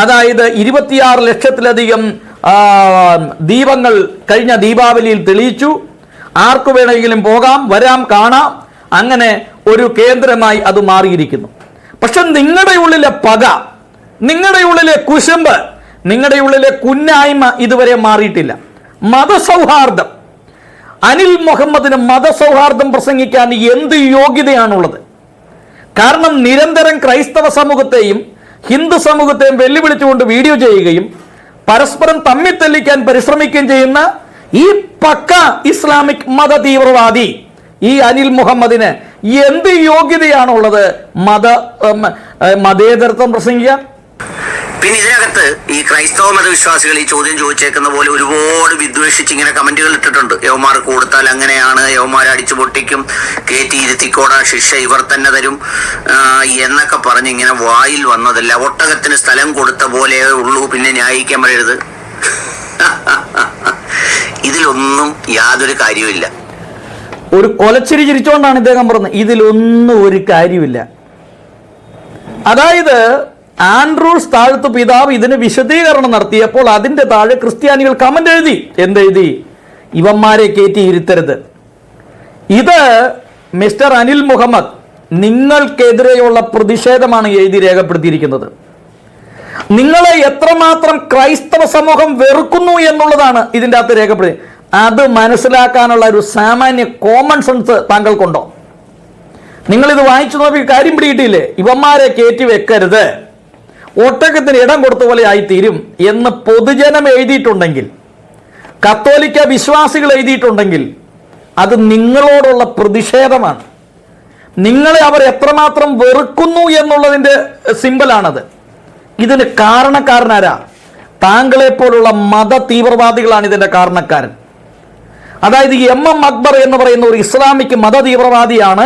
അതായത് 26 ലക്ഷത്തിലധികം ദീപങ്ങൾ കഴിഞ്ഞ ദീപാവലിയിൽ തെളിയിച്ചു. ആർക്കു വേണമെങ്കിലും പോകാം, വരാം, കാണാം. അങ്ങനെ ഒരു കേന്ദ്രമായി അത് മാറിയിരിക്കുന്നു. പക്ഷെ നിങ്ങളുടെ ഉള്ളിലെ പക, നിങ്ങളുടെ ഉള്ളിലെ കുശുമ്പ്, നിങ്ങളുടെ ഉള്ളിലെ കുന്നായ്മ ഇതുവരെ മാറിയിട്ടില്ല. മതസൗഹാർദ്ദം, അനിൽ മുഹമ്മദിന് മതസൗഹാർദ്ദം പ്രസംഗിക്കാൻ എന്ത് യോഗ്യതയാണുള്ളത്? കാരണം നിരന്തരം ക്രൈസ്തവ സമൂഹത്തെയും ഹിന്ദു സമൂഹത്തെയും വെല്ലുവിളിച്ചുകൊണ്ട് വീഡിയോ ചെയ്യുകയും പരസ്പരം തമ്മിൽ തെല്ലിക്കാൻ പരിശ്രമിക്കുകയും ചെയ്യുന്ന ഈ പക്ക ഇസ്ലാമിക് മത തീവ്രവാദി ഈ അനിൽ മുഹമ്മദിന് എന്ത് യോഗ്യതയാണുള്ളത് മതേതരത്വം പ്രസംഗിക്കാൻ? പിന്നെ ഇതിനകത്ത് ഈ ക്രൈസ്തവ മതവിശ്വാസികൾ ഈ ചോദ്യം ചോദിച്ചേക്കുന്ന പോലെ ഒരുപാട് വിദ്വേഷിച്ച് ഇങ്ങനെ കമന്റുകൾ ഇട്ടിട്ടുണ്ട്. യവന്മാർക്ക് കൊടുത്താൽ അങ്ങനെയാണ്, യവന്മാരെ അടിച്ചു പൊട്ടിക്കും, കയറ്റി ഇരുത്തിക്കോടാ, ശിക്ഷ ഇവർ തന്നെ തരും എന്നൊക്കെ പറഞ്ഞ് ഇങ്ങനെ വായിൽ വന്നതല്ല. ഒട്ടകത്തിന് സ്ഥലം കൊടുത്ത പോലെ ഉള്ളൂ, പിന്നെ ന്യായിക്കാൻ പറയരുത്. ഇതിലൊന്നും യാതൊരു കാര്യമില്ല. ഒരു കൊലച്ചിരി ചിരിച്ചുകൊണ്ടാണ് ഇദ്ദേഹം പറഞ്ഞത് ഇതിലൊന്നും ഒരു കാര്യമില്ല. അതായത് ആൻഡ്രൂസ് താഴത്തു പിതാവ് ഇതിന് വിശദീകരണം നടത്തിയപ്പോൾ അതിൻ്റെ താഴെ ക്രിസ്ത്യാനികൾ കമന്റ് എഴുതി. എന്തെഴുതി? ഇവന്മാരെ കയറ്റി ഇരുത്തരുത്. ഇത് മിസ്റ്റർ അനിൽ മുഹമ്മദ് നിങ്ങൾക്കെതിരെയുള്ള പ്രതിഷേധമാണ് എഴുതി രേഖപ്പെടുത്തിയിരിക്കുന്നത്. നിങ്ങളെ എത്രമാത്രം ക്രൈസ്തവ സമൂഹം വെറുക്കുന്നു എന്നുള്ളതാണ് ഇതിൻ്റെ അകത്ത് രേഖപ്പെടുത്തി. അത് മനസ്സിലാക്കാനുള്ള ഒരു സാമാന്യ കോമൺ സെൻസ് താങ്കൾക്കുണ്ടോ? നിങ്ങളിത് വായിച്ചു നോക്കി കാര്യം പിടിയിട്ടില്ലേ? ഇവന്മാരെ കയറ്റി വെക്കരുത്, ഒട്ടകത്തിന് ഇടം കൊടുത്ത പോലെ ആയിത്തീരും എന്ന് പൊതുജനം എഴുതിയിട്ടുണ്ടെങ്കിൽ, കത്തോലിക്ക വിശ്വാസികൾ എഴുതിയിട്ടുണ്ടെങ്കിൽ അത് നിങ്ങളോടുള്ള പ്രതിഷേധമാണ്. നിങ്ങളെ അവർ എത്രമാത്രം വെറുക്കുന്നു എന്നുള്ളതിൻ്റെ സിമ്പലാണത്. ഇതിന് കാരണക്കാരനാരാ? താങ്കളെപ്പോലുള്ള മത തീവ്രവാദികളാണ് ഇതിൻ്റെ കാരണക്കാരൻ. അതായത് MM അക്ബർ എന്ന് പറയുന്ന ഒരു ഇസ്ലാമിക് മത തീവ്രവാദിയാണ്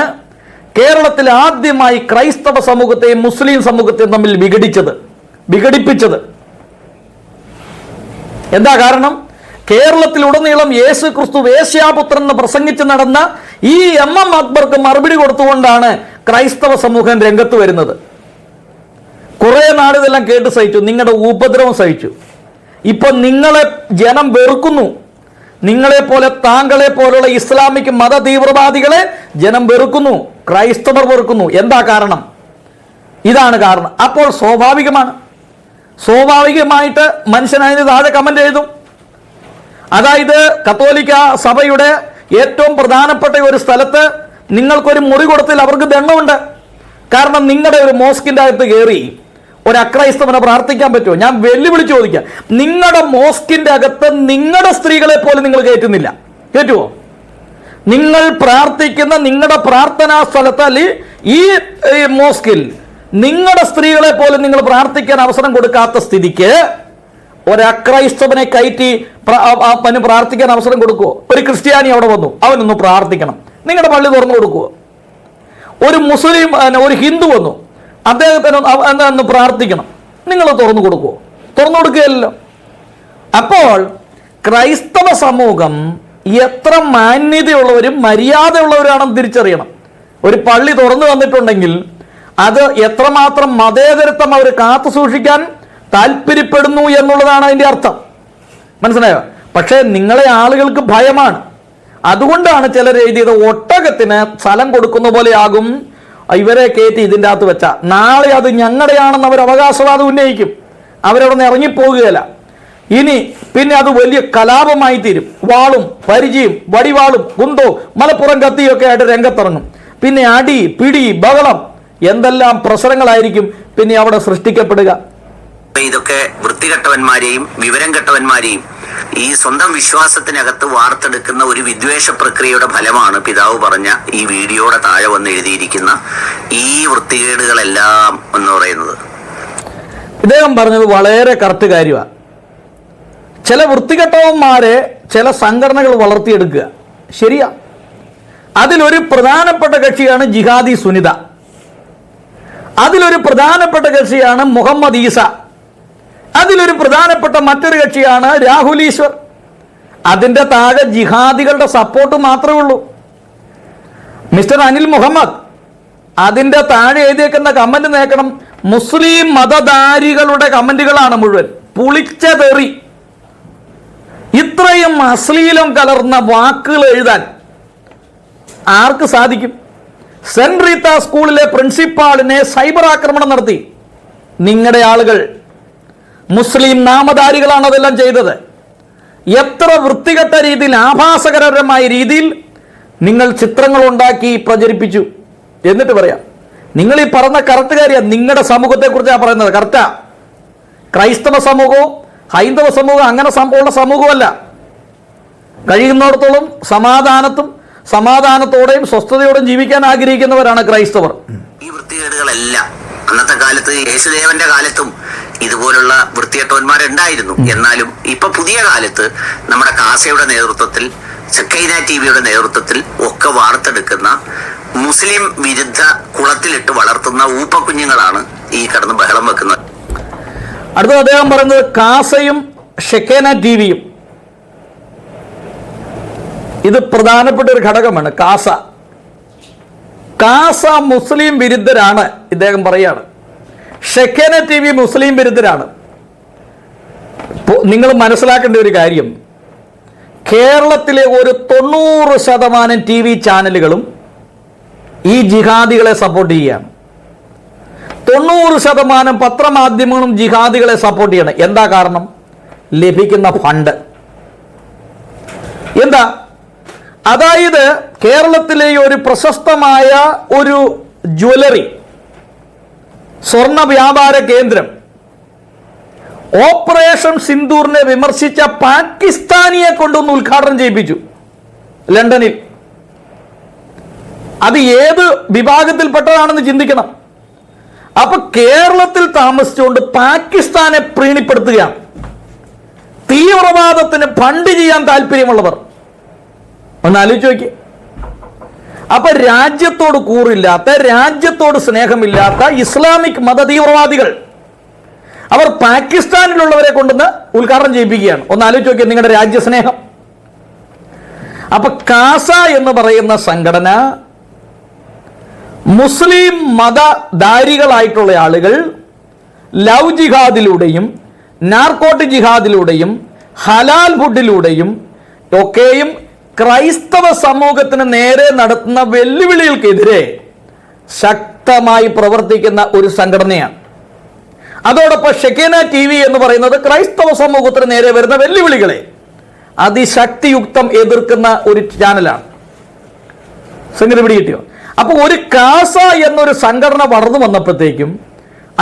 കേരളത്തിൽ ആദ്യമായി ക്രൈസ്തവ സമൂഹത്തെയും മുസ്ലിം സമൂഹത്തെയും തമ്മിൽ വിഘടിപ്പിച്ചത്. എന്താ കാരണം? കേരളത്തിലുടനീളം യേശു ക്രിസ്തു വേശ്യാപുത്രൻ എന്ന് പ്രസംഗിച്ച് നടന്ന ഈ MM അക്ബർക്ക് മറുപടി കൊടുത്തുകൊണ്ടാണ് ക്രൈസ്തവ സമൂഹം രംഗത്ത് വരുന്നത്. കുറെ നാൾ ഇതെല്ലാം കേട്ട് സഹിച്ചു, നിങ്ങളുടെ ഉപദ്രവം സഹിച്ചു. ഇപ്പൊ നിങ്ങളെ ജനം വെറുക്കുന്നു. നിങ്ങളെപ്പോലെ, താങ്കളെ പോലുള്ള ഇസ്ലാമിക് മത തീവ്രവാദികളെ ജനം വെറുക്കുന്നു, ക്രൈസ്തവർ വെറുക്കുന്നു. എന്താ കാരണം? ഇതാണ് കാരണം. അപ്പോൾ സ്വാഭാവികമായിട്ട് മനുഷ്യൻ അതിന് താഴെ കമന്റ് എഴുതും. അതായത് കത്തോലിക്ക സഭയുടെ ഏറ്റവും പ്രധാനപ്പെട്ട ഒരു സ്ഥലത്ത് നിങ്ങൾക്കൊരു മുറി കൊടുത്തിൽ അവർക്ക് ദണ്ണമുണ്ട്. കാരണം നിങ്ങളുടെ ഒരു മോസ്കിന്റെ അകത്ത് കയറി ഒരു അക്രൈസ്തവനെ പ്രാർത്ഥിക്കാൻ പറ്റുമോ? ഞാൻ വെല്ലുവിളി ചോദിക്കാം. നിങ്ങളുടെ മോസ്കിന്റെ അകത്ത് നിങ്ങളുടെ സ്ത്രീകളെ പോലും നിങ്ങൾ കയറ്റുന്നില്ല, കയറ്റുമോ? നിങ്ങൾ പ്രാർത്ഥിക്കുന്ന നിങ്ങളുടെ പ്രാർത്ഥനാ സ്ഥലത്ത് അല്ലെങ്കിൽ ഈ മോസ്കിൽ നിങ്ങളുടെ സ്ത്രീകളെ പോലും നിങ്ങൾ പ്രാർത്ഥിക്കാൻ അവസരം കൊടുക്കാത്ത സ്ഥിതിക്ക് ഒരു അക്രൈസ്തവനെ കയറ്റി പ്രാർത്ഥിക്കാൻ അവസരം കൊടുക്കുമോ? ഒരു ക്രിസ്ത്യാനി അവിടെ വന്നു, അവനൊന്ന് പ്രാർത്ഥിക്കണം, നിങ്ങളുടെ പള്ളി തുറന്നു കൊടുക്കുമോ? ഒരു മുസ്ലിം, ഒരു ഹിന്ദു വന്നു, അദ്ദേഹത്തിന് ഒന്ന് പ്രാർത്ഥിക്കണം, നിങ്ങൾ തുറന്നു കൊടുക്കുമോ? തുറന്നു കൊടുക്കുകയല്ലോ. അപ്പോൾ ക്രൈസ്തവ സമൂഹം എത്ര മാന്യതയുള്ളവരും മര്യാദയുള്ളവരാണെന്ന് തിരിച്ചറിയണം. ഒരു പള്ളി തുറന്നു തന്നിട്ടുണ്ടെങ്കിൽ അത് എത്രമാത്രം മതേതരത്വം അവർ കാത്തു സൂക്ഷിക്കാൻ താല്പര്യപ്പെടുന്നു എന്നുള്ളതാണ് അതിൻ്റെ അർത്ഥം. മനസ്സിലായോ? പക്ഷേ നിങ്ങളെ ആളുകൾക്ക് ഭയമാണ്. അതുകൊണ്ടാണ് ചിലർ എഴുതിയത് ഒട്ടകത്തിന് സ്ഥലം കൊടുക്കുന്ന പോലെയാകും ഇവരെ കയറ്റി ഇതിൻ്റെ അകത്ത് വെച്ച. നാളെ അത് ഞങ്ങളുടെയാണെന്ന് അവർ അവകാശവാദം ഉന്നയിക്കും. അവരവിടെ നിന്ന് ഇറങ്ങിപ്പോകുകയില്ല. പിന്നെ അത് വലിയ കലാപമായി തീരും. വാളും പരിചയും വടിവാളും കുന്തവും മലപ്പുറം കത്തിയൊക്കെ ആയിട്ട് രംഗത്തിറങ്ങും. പിന്നെ അടി പിടി ബഹളം എന്തെല്ലാം പ്രശ്നങ്ങളായിരിക്കും പിന്നെ അവിടെ സൃഷ്ടിക്കപ്പെടുക. ഇതൊക്കെ വൃത്തികെട്ടവന്മാരെയും വിവരം കെട്ടവന്മാരെയും ഈ സ്വന്തം വിശ്വാസത്തിനകത്ത് വാർത്തെടുക്കുന്ന ഒരു വിദ്വേഷ പ്രക്രിയയുടെ ഫലമാണ് പിതാവ് പറഞ്ഞ ഈ വീഡിയോയുടെ താഴെ വന്ന് എഴുതിയിരിക്കുന്ന ഈ വൃത്തികേടുകളെല്ലാം എന്ന് പറയുന്നത്. ഇദ്ദേഹം പറഞ്ഞത് വളരെ കറക്റ്റ് കാര്യമാണ്. ചില വൃത്തികെട്ടവന്മാരെ ചില സംഘടനകൾ വളർത്തിയെടുക്കുക, ശരിയാ. അതിലൊരു പ്രധാനപ്പെട്ട കക്ഷിയാണ് ജിഹാദി സുനിത. അതിലൊരു പ്രധാനപ്പെട്ട കക്ഷിയാണ് മുഹമ്മദ് ഈസ. അതിലൊരു പ്രധാനപ്പെട്ട മറ്റൊരു കക്ഷിയാണ് രാഹുൽ ഈശ്വർ. അതിൻ്റെ താഴെ ജിഹാദികളുടെ സപ്പോർട്ട് മാത്രമേ ഉള്ളൂ. മിസ്റ്റർ അനിൽ മുഹമ്മദ് അതിൻ്റെ താഴെ എഴുതിയേക്കുന്ന കമന്റ് നേക്കണം. മുസ്ലിം മതധാരികളുടെ കമന്റുകളാണ് മുഴുവൻ. പുളിച്ച തെറി, ഇത്രയും അശ്ലീലം കലർന്ന വാക്കുകൾ എഴുതാൻ ആർക്ക് സാധിക്കും? സെന്റ് റീത്ത സ്കൂളിലെ പ്രിൻസിപ്പാളിനെ സൈബർ ആക്രമണം നടത്തി. നിങ്ങളുടെ ആളുകൾ, മുസ്ലിം നാമധാരികളാണ് അതെല്ലാം ചെയ്തത്. എത്ര വൃത്തികെട്ട രീതിയിൽ, ആഭാസകരമായ രീതിയിൽ നിങ്ങൾ ചിത്രങ്ങൾ ഉണ്ടാക്കി പ്രചരിപ്പിച്ചു. എന്നിട്ട് പറയാം, നിങ്ങൾ ഈ പറഞ്ഞ കറക്റ്റ് കാര്യം. നിങ്ങളുടെ സമൂഹത്തെക്കുറിച്ചാണ് പറയുന്നത്, കറക്റ്റാ. ക്രൈസ്തവ സമൂഹവും ഹൈന്ദവ സമൂഹവും അങ്ങനെ ഉള്ള സമൂഹമല്ല. കഴിയുന്നിടത്തോളം സമാധാനത്തോടെയും സ്വസ്ഥതയോടെയും ജീവിക്കാൻ ആഗ്രഹിക്കുന്നവരാണ് ക്രൈസ്തവർ. ഈ വൃത്തികേടുകളെല്ലാം അന്നത്തെ കാലത്ത് യേശുദേവന്റെ കാലത്തും ഇതുപോലുള്ള വൃത്തികെട്ടവന്മാരുണ്ടായിരുന്നു. എന്നാലും ഇപ്പൊ പുതിയ കാലത്ത് നമ്മുടെ കാസയുടെ നേതൃത്വത്തിൽ, സെക്കൈന ടിവിയുടെ നേതൃത്വത്തിൽ ഒക്കെ വാർത്തെടുക്കുന്ന മുസ്ലിം വിരുദ്ധ കുളത്തിലിട്ട് വളർത്തുന്ന ഊപ്പക്കുഞ്ഞുങ്ങളാണ് ഈ കിടന്ന് ബഹളം വെക്കുന്നത്. അടുത്ത അദ്ദേഹം പറയുന്നത് കാസയും ഷെക്കേന ടിവിയും ഇത് പ്രധാനപ്പെട്ട ഒരു ഘടകമാണ്. കാസ മുസ്ലിം വിരുദ്ധരാണ് ഇദ്ദേഹം പറയാണ്. ഷെക്കേന ടിവി മുസ്ലിം വിരുദ്ധരാണ്. നിങ്ങൾ മനസ്സിലാക്കേണ്ട ഒരു കാര്യം, കേരളത്തിലെ ഒരു 90% TV ചാനലുകളും ഈ ജിഹാദികളെ സപ്പോർട്ട് ചെയ്യുകയാണ്. 90% പത്രമാധ്യമങ്ങളും ജിഹാദികളെ സപ്പോർട്ട് ചെയ്യണം. എന്താ കാരണം? ലഭിക്കുന്ന ഫണ്ട്. എന്താ? അതായത് കേരളത്തിലെ ഒരു പ്രശസ്തമായ ഒരു ജ്വല്ലറി, സ്വർണ്ണ വ്യാപാര കേന്ദ്രം ഓപ്പറേഷൻ സിന്ദൂറിനെ വിമർശിച്ച പാകിസ്ഥാനിയെ കൊണ്ടൊന്ന് ഉദ്ഘാടനം ചെയ്യിപ്പിച്ചു ലണ്ടനിൽ. അത് ഏത് വിഭാഗത്തിൽപ്പെട്ടതാണെന്ന് ചിന്തിക്കണം. അപ്പൊ കേരളത്തിൽ താമസിച്ചുകൊണ്ട് പാകിസ്ഥാനെ പ്രീണിപ്പെടുത്തുകയാണ്. തീവ്രവാദത്തിന് ഫണ്ട് ചെയ്യാൻ താല്പര്യമുള്ളവർ ഒന്ന് ആലോചിച്ച് നോക്കി. അപ്പൊ രാജ്യത്തോട് കൂറില്ലാത്ത, രാജ്യത്തോട് സ്നേഹമില്ലാത്ത ഇസ്ലാമിക് മത തീവ്രവാദികൾ അവർ പാകിസ്ഥാനിലുള്ളവരെ കൊണ്ടുവന്ന് ഉദ്ഘാടനം ചെയ്യിപ്പിക്കുകയാണ്. ഒന്ന് ആലോചിച്ച് നോക്കിയാൽ നിങ്ങളുടെ രാജ്യസ്നേഹം. അപ്പൊ കാസ എന്ന് പറയുന്ന സംഘടന മുസ്ലിം മതധാരികളായിട്ടുള്ള ആളുകൾ ലവ് ജിഹാദിലൂടെയും നാർക്കോട്ടിക് ജിഹാദിലൂടെയും ഹലാൽ ഫുഡിലൂടെയും ഒക്കെയും ക്രൈസ്തവ സമൂഹത്തിന് നേരെ നടത്തുന്ന വെല്ലുവിളികൾക്കെതിരെ ശക്തമായി പ്രവർത്തിക്കുന്ന ഒരു സംഘടനയാണ്. അതോടൊപ്പം ഷെക്കേന TV എന്ന് പറയുന്നത് ക്രൈസ്തവ സമൂഹത്തിന് നേരെ വരുന്ന വെല്ലുവിളികളെ അതിശക്തിയുക്തം എതിർക്കുന്ന ഒരു ചാനലാണ്. സംഗതി പിടികിട്ടിയോ? അപ്പോൾ ഒരു കാസ എന്നൊരു സംഘടന വളർന്നു വന്നപ്പോഴത്തേക്കും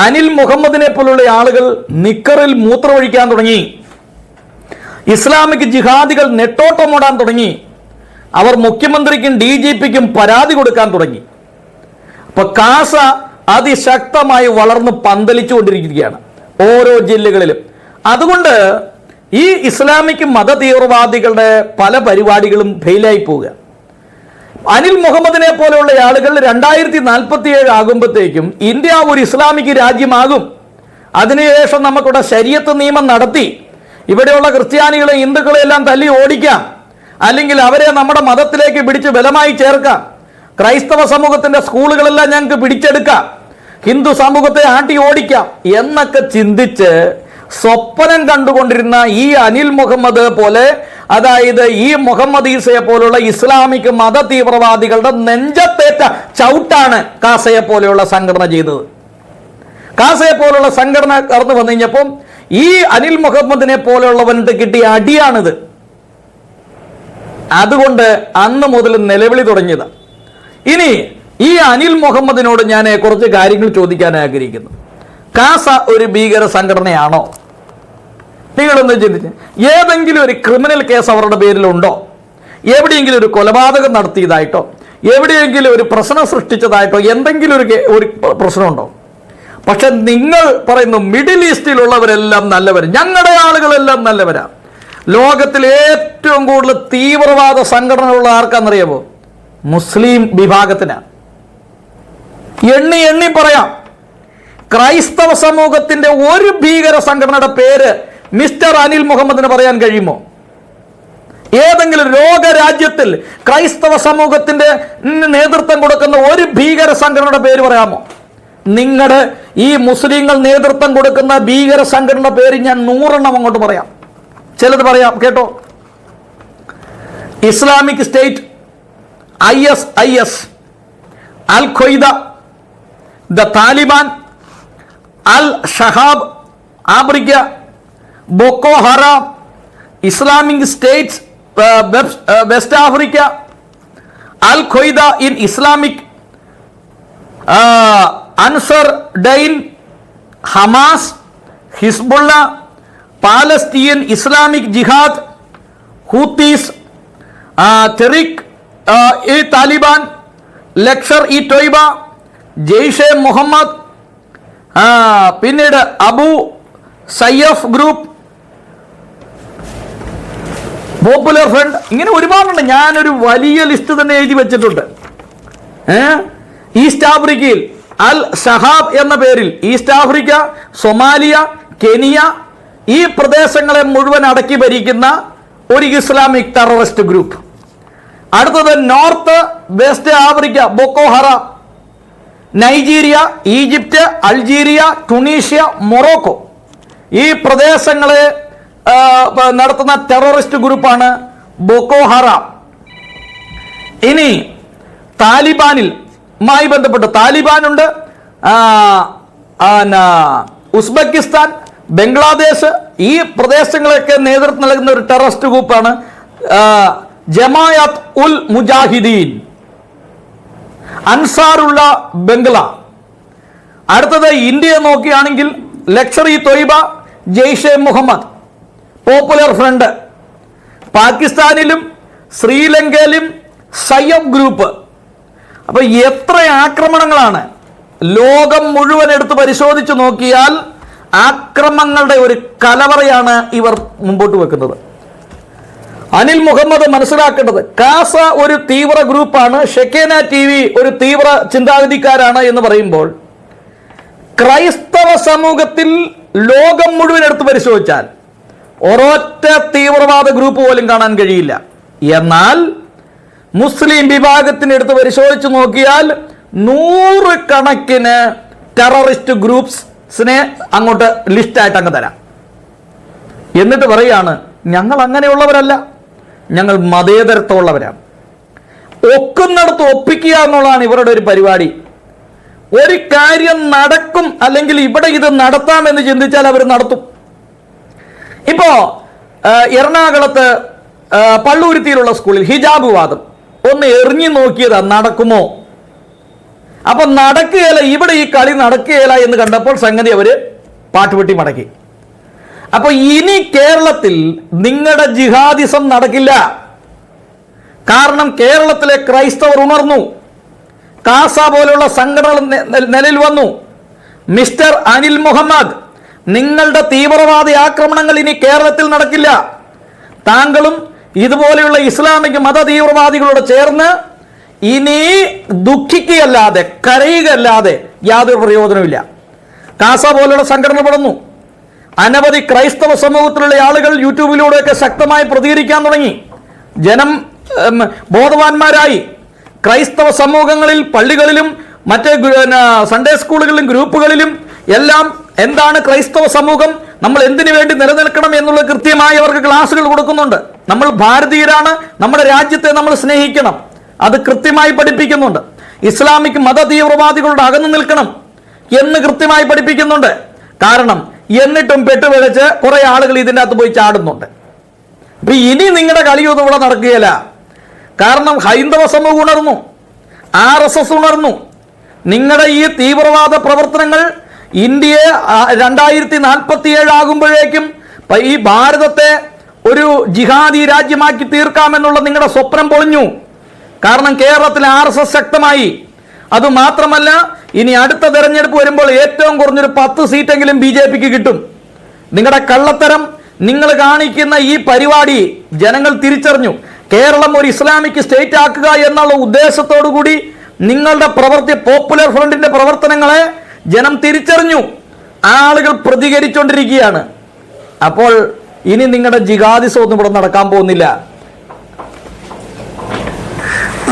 അനിൽ മുഹമ്മദിനെ പോലുള്ള ആളുകൾ നിക്കറിൽ മൂത്രമൊഴിക്കാൻ തുടങ്ങി. ഇസ്ലാമിക് ജിഹാദികൾ നെട്ടോട്ടമോടാൻ തുടങ്ങി. അവർ മുഖ്യമന്ത്രിക്കും DGPക്കും പരാതി കൊടുക്കാൻ തുടങ്ങി. അപ്പൊ കാസ അതിശക്തമായി വളർന്ന് പന്തലിച്ചുകൊണ്ടിരിക്കുകയാണ് ഓരോ ജില്ലകളിലും. അതുകൊണ്ട് ഈ ഇസ്ലാമിക് മത തീവ്രവാദികളുടെ പല പരിപാടികളും ഫെയിലായി പോവുക. അനിൽ മുഹമ്മദിനെ പോലെയുള്ള ആളുകൾ 2047 ആകുമ്പോഴത്തേക്കും ഇന്ത്യ ഒരു ഇസ്ലാമിക് രാജ്യമാകും. അതിനുശേഷം നമുക്കിവിടെ ശരീഅത്ത് നിയമം നടത്തി ഇവിടെയുള്ള ക്രിസ്ത്യാനികളെ ഹിന്ദുക്കളെ എല്ലാം തല്ലി ഓടിക്കാം, അല്ലെങ്കിൽ അവരെ നമ്മുടെ മതത്തിലേക്ക് പിടിച്ച് ബലമായി ചേർക്കാം, ക്രൈസ്തവ സമൂഹത്തിന്റെ സ്കൂളുകളെല്ലാം ഞങ്ങൾക്ക് പിടിച്ചെടുക്കാം, ഹിന്ദു സമൂഹത്തെ ആട്ടി ഓടിക്കാം എന്നൊക്കെ ചിന്തിച്ച് സ്വപ്നം കണ്ടുകൊണ്ടിരുന്ന ഈ അനിൽ മുഹമ്മദ് പോലെ, അതായത് ഈ മുഹമ്മദ് ഈസയെ പോലുള്ള ഇസ്ലാമിക് മത തീവ്രവാദികളുടെ നെഞ്ചത്തേറ്റ ചവിട്ടാണ് കാസയെ പോലെയുള്ള സംഘടന ചെയ്തത്. കാസയെ പോലുള്ള സംഘടന കടന്നു വന്നു കഴിഞ്ഞപ്പം ഈ അനിൽ മുഹമ്മദിനെ പോലെയുള്ളവന്റെ കിട്ടിയ അടിയാണിത്. അതുകൊണ്ട് അന്ന് മുതൽ നിലവിളി തുടങ്ങിയത്. ഇനി ഈ അനിൽ മുഹമ്മദിനോട് ഞാൻ കുറച്ച് കാര്യങ്ങൾ ചോദിക്കാൻ ആഗ്രഹിക്കുന്നു. കാസ ഒരു ഭീകര സംഘടനയാണോ? നിങ്ങളൊന്ന് ചിന്തിച്ച്, ഏതെങ്കിലും ഒരു ക്രിമിനൽ കേസ് അവരുടെ പേരിലുണ്ടോ? എവിടെയെങ്കിലും ഒരു കൊലപാതകം നടത്തിയതായിട്ടോ, എവിടെയെങ്കിലും ഒരു പ്രശ്നം സൃഷ്ടിച്ചതായിട്ടോ എന്തെങ്കിലും ഒരു പ്രശ്നമുണ്ടോ? പക്ഷെ നിങ്ങൾ പറയുന്നു മിഡിൽ ഈസ്റ്റിലുള്ളവരെല്ലാം നല്ലവർ, ഞങ്ങളുടെ ആളുകളെല്ലാം നല്ലവരാണ്. ലോകത്തിൽ ഏറ്റവും കൂടുതൽ തീവ്രവാദ സംഘടനകളുള്ള ആർക്കാണെന്നറിയാമോ? മുസ്ലിം വിഭാഗത്തിനാണ്. എണ്ണി പറയാം. ക്രൈസ്തവ സമൂഹത്തിന്റെ ഒരു ഭീകര സംഘടനയുടെ പേര് മിസ്റ്റർ അനിൽ മുഹമ്മദിന് പറയാൻ കഴിയുമോ? ഏതെങ്കിലും ലോകരാജ്യത്തിൽ ക്രൈസ്തവ സമൂഹത്തിന്റെ നേതൃത്വം കൊടുക്കുന്ന ഒരു ഭീകര സംഘടനയുടെ പേര് പറയാമോ? നിങ്ങളുടെ ഈ മുസ്ലിങ്ങൾ നേതൃത്വം കൊടുക്കുന്ന ഭീകര സംഘടനയുടെ പേര് ഞാൻ 100 എണ്ണം അങ്ങോട്ട് പറയാം. ചിലത് പറയാം, കേട്ടോ. Islamic State, ISIS, al Qaeda, the Taliban, al Shabaab Africa, Boko Haram, Islamic States West Africa, al Qaeda in Islamic, Ansar Dine, Hamas, Hezbollah, Palestine Islamic Jihad, Houthis, Tehrik e Taliban, Lashkar e Taiba, Jaish e Mohammed, പിന്നീട് Abu Sayyaf group, Popular Front, ഇങ്ങനെ ഒരുപാടുണ്ട്. ഞാനൊരു വലിയ ലിസ്റ്റ് തന്നെ എഴുതി വെച്ചിട്ടുണ്ട്. ഈസ്റ്റ് ആഫ്രിക്കയിൽ അൽ ഷഹാബ് എന്ന പേരിൽ ഈസ്റ്റ് ആഫ്രിക്ക, സൊമാലിയ, കെനിയ ഈ പ്രദേശങ്ങളെ മുഴുവൻ അടക്കി ഭരിക്കുന്ന ഒരു ഇസ്ലാമിക് ടെററിസ്റ്റ് ഗ്രൂപ്പ്. അടുത്തത് North West Africa, Boko Haram, Nigeria, Egypt, Algeria, Tunisia, Morocco ഈ പ്രദേശങ്ങളെ നടത്തുന്ന ടെററിസ്റ്റ് ഗ്രൂപ്പാണ് ബൊക്കോ ഹറാം. ഇനി താലിബാനുമായി ബന്ധപ്പെട്ട് താലിബാനുണ്ട്, ഉസ്ബെക്കിസ്ഥാൻ, ബംഗ്ലാദേശ് ഈ പ്രദേശങ്ങളൊക്കെ നേതൃത്വം നൽകുന്ന ഒരു ടെററിസ്റ്റ് ഗ്രൂപ്പാണ് ജമാഅത്ത് ഉൽ മുജാഹിദീൻ, അൻസാറുള്ള ബംഗ്ല. അടുത്തത് ഇന്ത്യയെ നോക്കുകയാണെങ്കിൽ ലഷ്കർ ഇ തോയ്ബ, ജെയ്ഷെ മുഹമ്മദ്, പോപ്പുലർ ഫ്രണ്ട്. പാകിസ്ഥാനിലും ശ്രീലങ്കയിലും സയ്യബ് ഗ്രൂപ്പ്. അപ്പൊ എത്ര ആക്രമണങ്ങളാണ്! ലോകം മുഴുവൻ എടുത്ത് പരിശോധിച്ച് നോക്കിയാൽ ആക്രമണങ്ങളുടെ ഒരു കലവറയാണ് ഇവർ മുമ്പോട്ട് വെക്കുന്നത്. അനിൽ മുഹമ്മദ് മനസ്സിലാക്കേണ്ടത് കാസ ഒരു തീവ്ര ഗ്രൂപ്പാണ്, ഷെക്കേന TV ഒരു തീവ്ര ചിന്താഗതിക്കാരാണ് എന്ന് പറയുമ്പോൾ ക്രൈസ്തവ സമൂഹത്തിൽ ലോകം മുഴുവൻ എടുത്ത് പരിശോധിച്ചാൽ ഒരൊറ്റ തീവ്രവാദ ഗ്രൂപ്പ് പോലും കാണാൻ കഴിയില്ല. എന്നാൽ മുസ്ലിം വിഭാഗത്തിന് എടുത്ത് പരിശോധിച്ച് നോക്കിയാൽ 100 കണക്കിന് ടെററിസ്റ്റ് ഗ്രൂപ്പ്സിനെ അങ്ങോട്ട് ലിസ്റ്റായിട്ട് അങ്ങ് തരാം. എന്നിട്ട് പറയാണ് ഞങ്ങൾ അങ്ങനെയുള്ളവരല്ല, ഞങ്ങൾ മതേതരത്വമുള്ളവരാണ്. ഒക്കുന്നിടത്ത് ഒപ്പിക്കുക എന്നുള്ളതാണ് ഇവരുടെ ഒരു പരിപാടി. ഒരു കാര്യം നടക്കും അല്ലെങ്കിൽ ഇവിടെ ഇത് നടത്താമെന്ന് ചിന്തിച്ചാൽ അവർ നടത്തും. ഇപ്പോ എറണാകുളത്ത് പള്ളുരുത്തിയിലുള്ള സ്കൂളിൽ ഹിജാബ് വിവാദം ഒന്ന് എറിഞ്ഞു നോക്കിയതാ, നടക്കുമോ? അപ്പൊ നടക്കുകയില്ല, ഇവിടെ ഈ കളി നടക്കുകയില്ല എന്ന് കണ്ടപ്പോൾ സംഗതി അവര് പാട്ടുപെട്ടി മടക്കി. അപ്പൊ ഇനി കേരളത്തിൽ നിങ്ങളുടെ ജിഹാദിസം നടക്കില്ല. കാരണം കേരളത്തിലെ ക്രൈസ്തവർ ഉണർന്നു, കാസ പോലുള്ള സംഘടനകൾ നിലയിൽ വന്നു. മിസ്റ്റർ അനിൽ മുഹമ്മദ്, നിങ്ങളുടെ തീവ്രവാദി ആക്രമണങ്ങൾ ഇനി കേരളത്തിൽ നടക്കില്ല. താങ്കളും ഇതുപോലെയുള്ള ഇസ്ലാമിക് മത തീവ്രവാദികളോട് ചേർന്ന് ഇനി ദുഃഖിക്കുകയല്ലാതെ കരയുകയല്ലാതെ യാതൊരു പ്രയോജനമില്ല. കാസ പോലുള്ള സംഘടന പടന്നു. അനവധി ക്രൈസ്തവ സമൂഹത്തിലുള്ള ആളുകൾ യൂട്യൂബിലൂടെയൊക്കെ ശക്തമായി പ്രതികരിക്കാൻ തുടങ്ങി. ജനം ബോധവാന്മാരായി. ക്രൈസ്തവ സമൂഹങ്ങളിൽ, പള്ളികളിലും മറ്റേ സൺഡേ സ്കൂളുകളിലും ഗ്രൂപ്പുകളിലും എല്ലാം എന്താണ് ക്രൈസ്തവ സമൂഹം, നമ്മൾ എന്തിനു വേണ്ടി നിലനിൽക്കണം എന്നുള്ള കൃത്യമായി അവർക്ക് ക്ലാസുകൾ കൊടുക്കുന്നുണ്ട്. നമ്മൾ ഭാരതീയരാണ്, നമ്മുടെ രാജ്യത്തെ നമ്മൾ സ്നേഹിക്കണം, അത് കൃത്യമായി പഠിപ്പിക്കുന്നുണ്ട്. ഇസ്ലാമിക് മത തീവ്രവാദികളോട് അകന്നു നിൽക്കണം എന്ന് കൃത്യമായി പഠിപ്പിക്കുന്നുണ്ട്. കാരണം എന്നിട്ടും പെട്ടുപിഴച്ച് കുറെ ആളുകൾ ഇതിൻ്റെ അകത്ത് പോയി ചാടുന്നുണ്ട്. അപ്പൊ ഇനി നിങ്ങളുടെ കളിയൊന്നും ഇവിടെ നടക്കുകയില്ല. കാരണം ഹൈന്ദവ സമൂഹം ഉണർന്നു, RSS ഉണർന്നു. നിങ്ങളുടെ ഈ തീവ്രവാദ പ്രവർത്തനങ്ങൾ ഇന്ത്യയെ 2047 ആകുമ്പോഴേക്കും ഈ ഭാരതത്തെ ഒരു ജിഹാദി രാജ്യമാക്കി തീർക്കാമെന്നുള്ള നിങ്ങളുടെ സ്വപ്നം പൊളിഞ്ഞു. കാരണം കേരളത്തിൽ RSS ശക്തമായി. അതുമാത്രമല്ല, ഇനി അടുത്ത തെരഞ്ഞെടുപ്പ് വരുമ്പോൾ ഏറ്റവും കുറഞ്ഞൊരു 10 സീറ്റെങ്കിലും BJPക്ക് കിട്ടും. നിങ്ങളുടെ കള്ളത്തരം, നിങ്ങൾ കാണിക്കുന്ന ഈ പരിപാടി ജനങ്ങൾ തിരിച്ചറിഞ്ഞു. കേരളം ഒരു ഇസ്ലാമിക് സ്റ്റേറ്റ് ആക്കുക എന്നുള്ള ഉദ്ദേശത്തോടു കൂടി നിങ്ങളുടെ പ്രവൃത്തി, പോപ്പുലർ ഫ്രണ്ടിന്റെ പ്രവർത്തനങ്ങളെ ജനം തിരിച്ചറിഞ്ഞു. ആളുകൾ പ്രതികരിച്ചുകൊണ്ടിരിക്കുകയാണ്. അപ്പോൾ ഇനി നിങ്ങളുടെ ജിഹാദിസം ഒന്നും ഇവിടെ നടക്കാൻ പോകുന്നില്ല.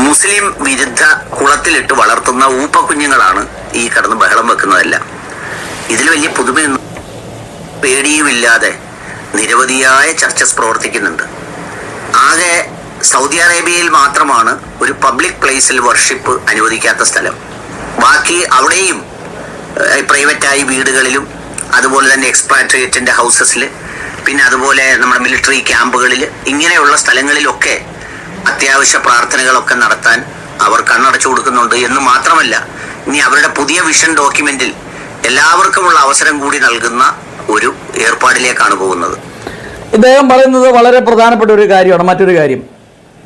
മുസ്ലിം വിരുദ്ധ കുളത്തിലിട്ട് വളർത്തുന്ന ഊപ്പക്കുഞ്ഞുങ്ങളാണ് ഈ കടന്ന് ബഹളം വെക്കുന്നതെല്ലാം. ഇതിൽ വലിയ പുതുമയൊന്നും പേടിയുമില്ലാതെ നിരവധിയായ ചർച്ചസ് പ്രവർത്തിക്കുന്നുണ്ട്. ആകെ സൗദി അറേബ്യയിൽ മാത്രമാണ് ഒരു പബ്ലിക് പ്ലേസിൽ വർഷിപ്പ് അനുവദിക്കാത്ത സ്ഥലം. ബാക്കി അവിടെയും പ്രൈവറ്റായി വീടുകളിലും അതുപോലെ തന്നെ എക്സ്പാട്രിയേറ്റിന്റെ ഹൗസസിൽ, പിന്നെ അതുപോലെ നമ്മുടെ മിലിറ്ററി ക്യാമ്പുകളിൽ, ഇങ്ങനെയുള്ള സ്ഥലങ്ങളിലൊക്കെ അത്യാവശ്യ പ്രാർത്ഥനകളൊക്കെ നടത്താൻ അവർ കണ്ണടച്ചു കൊടുക്കുന്നുണ്ട്. എന്ന് മാത്രമല്ല, ഇനി അവരുടെ പുതിയ വിഷൻ ഡോക്യുമെന്റിൽ എല്ലാവർക്കുമുള്ള അവസരം കൂടി നൽകുന്ന ഒരു ഏർപ്പാടിലേക്കാണ് പോകുന്നത്. ഇദ്ദേഹം പറയുന്നത് വളരെ പ്രധാനപ്പെട്ട ഒരു കാര്യമാണ്. മറ്റൊരു കാര്യം,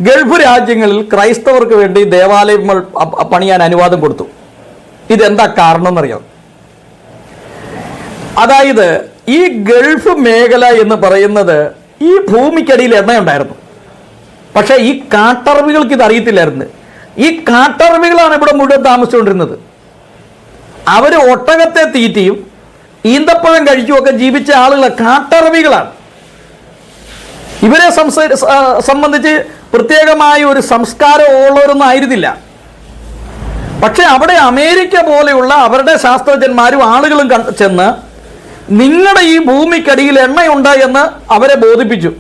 ഗൾഫ് രാജ്യങ്ങളിൽ ക്രൈസ്തവർക്ക് വേണ്ടി ദേവാലയങ്ങൾ പണിയാൻ അനുവാദം കൊടുത്തു. ഇതെന്താ കാരണം എന്നറിയാം? അതായത് ഈ ഗൾഫ് മേഖല എന്ന് പറയുന്നത് ഈ ഭൂമിക്കടിയിൽ എണ്ണയുണ്ടായിരുന്നു. പക്ഷേ ഈ കാട്ടറബികൾക്ക് ഇത് അറിയത്തില്ലായിരുന്നു. ഈ കാട്ടറബികളാണ് ഇവിടെ മുഴുവൻ താമസിച്ചുകൊണ്ടിരുന്നത്. അവർ ഒട്ടകത്തെ തീറ്റിയും ഈന്തപ്പഴം കഴിച്ചുമൊക്കെ ജീവിച്ച ആളുകൾ കാട്ടറബികളാണ്. ഇവരെ സംബന്ധിച്ച് പ്രത്യേകമായ ഒരു സംസ്കാരം ഉള്ളവരൊന്നും ആയിരുന്നില്ല. പക്ഷെ അവിടെ അമേരിക്ക പോലെയുള്ള അവരുടെ ശാസ്ത്രജ്ഞന്മാരും ആളുകളും ചെന്ന് നിങ്ങളുടെ ഈ ഭൂമിക്കടിയിൽ എണ്ണയുണ്ട് എന്ന് അവരെ ബോധിപ്പിച്ചു.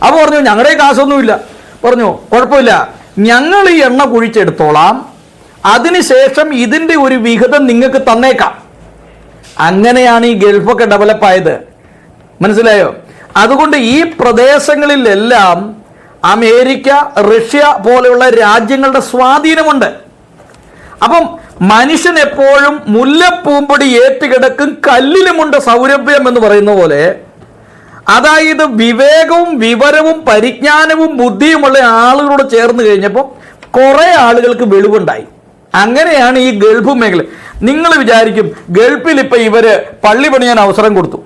അപ്പോൾ പറഞ്ഞു ഞങ്ങളുടെ കാശൊന്നുമില്ല. പറഞ്ഞു കുഴപ്പമില്ല, ഞങ്ങൾ ഈ എണ്ണ കുഴിച്ചെടുത്തോളാം, അതിനുശേഷം ഇതിൻ്റെ ഒരു വിഹിതം നിങ്ങൾക്ക് തന്നേക്കാം. അങ്ങനെയാണ് ഈ ഗൾഫൊക്കെ ഡെവലപ്പായത്. മനസ്സിലായോ? അതുകൊണ്ട് ഈ പ്രദേശങ്ങളിലെല്ലാം അമേരിക്ക, റഷ്യ പോലെയുള്ള രാജ്യങ്ങളുടെ സ്വാധീനമുണ്ട്. അപ്പം മനുഷ്യൻ എപ്പോഴും മുല്ലപ്പൂമ്പൊടി ഏറ്റുകിടക്കും കല്ലിലുമുണ്ട് സൗരഭ്യം എന്ന് പറയുന്ന പോലെ, അതായത് വിവേകവും വിവരവും പരിജ്ഞാനവും ബുദ്ധിയുമുള്ള ആളുകളോട് ചേർന്ന് കഴിഞ്ഞപ്പോൾ കുറെ ആളുകൾക്ക് വെളിവുണ്ടായി. അങ്ങനെയാണ് ഈ ഗൾഫ് മേഖല. നിങ്ങൾ വിചാരിക്കും ഗൾഫിൽ ഇപ്പൊ ഇവര് പള്ളി പണിയാൻ അവസരം കൊടുത്തു,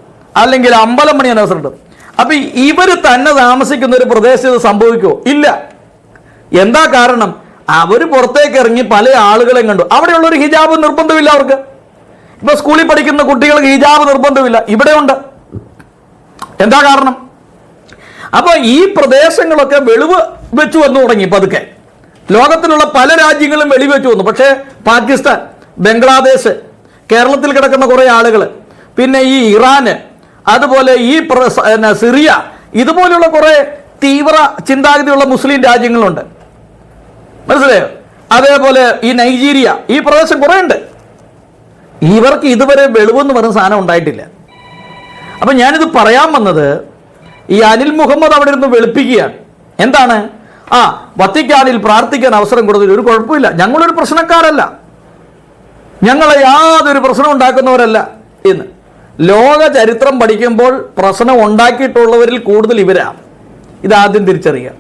അല്ലെങ്കിൽ അമ്പലം പണിയാൻ അവസരം കൊടുത്തു. അപ്പൊ ഇവര് തന്നെ താമസിക്കുന്ന ഒരു പ്രദേശത്ത് സംഭവിക്കുമോ? ഇല്ല. എന്താ കാരണം? അവർ പുറത്തേക്ക് ഇറങ്ങി പല ആളുകളെയും കണ്ടു. അവിടെയുള്ള ഒരു ഹിജാബ് നിർബന്ധമില്ല അവർക്ക്. ഇപ്പൊ സ്കൂളിൽ പഠിക്കുന്ന കുട്ടികൾക്ക് ഹിജാബ് നിർബന്ധമില്ല, ഇവിടെയുണ്ട്. എന്താ കാരണം? അപ്പൊ ഈ പ്രദേശങ്ങളൊക്കെ വെളിവ് വെച്ചു വന്നു തുടങ്ങി പതുക്കെ. ലോകത്തിലുള്ള പല രാജ്യങ്ങളും വെളിവെച്ചു വന്നു. പക്ഷേ പാകിസ്ഥാൻ, ബംഗ്ലാദേശ്, കേരളത്തിൽ കിടക്കുന്ന കുറേ ആളുകൾ, പിന്നെ ഈ ഇറാന്, അതുപോലെ ഈ സിറിയ, ഇതുപോലെയുള്ള കുറേ തീവ്ര ചിന്താഗതിയുള്ള മുസ്ലിം രാജ്യങ്ങളുണ്ട്. മനസ്സിലായോ? അതേപോലെ ഈ നൈജീരിയ, ഈ പ്രദേശം കുറേ ഉണ്ട്. ഇവർക്ക് ഇതുവരെ വെളിവെന്ന് പറയുന്ന സാധനം ഉണ്ടായിട്ടില്ല. അപ്പം ഞാനിത് പറയാൻ വന്നത്, ഈ അനിൽ മുഹമ്മദ് അവിടെ ഇരുന്ന് വെളുപ്പിക്കുകയാണ്. എന്താണ്? വത്തിക്കാനിൽ പ്രാർത്ഥിക്കാൻ അവസരം കൊടുത്തതിൽ ഒരു കുഴപ്പമില്ല, ഞങ്ങളൊരു പ്രശ്നക്കാരല്ല, ഞങ്ങളെ യാതൊരു പ്രശ്നം ഉണ്ടാക്കുന്നവരല്ല എന്ന്. ലോക ചരിത്രം പഠിക്കുമ്പോൾ പ്രശ്നം ഉണ്ടാക്കിയിട്ടുള്ളവരിൽ കൂടുതൽ ഇവരാണ്. ഇതാദ്യം തിരിച്ചറിയുക.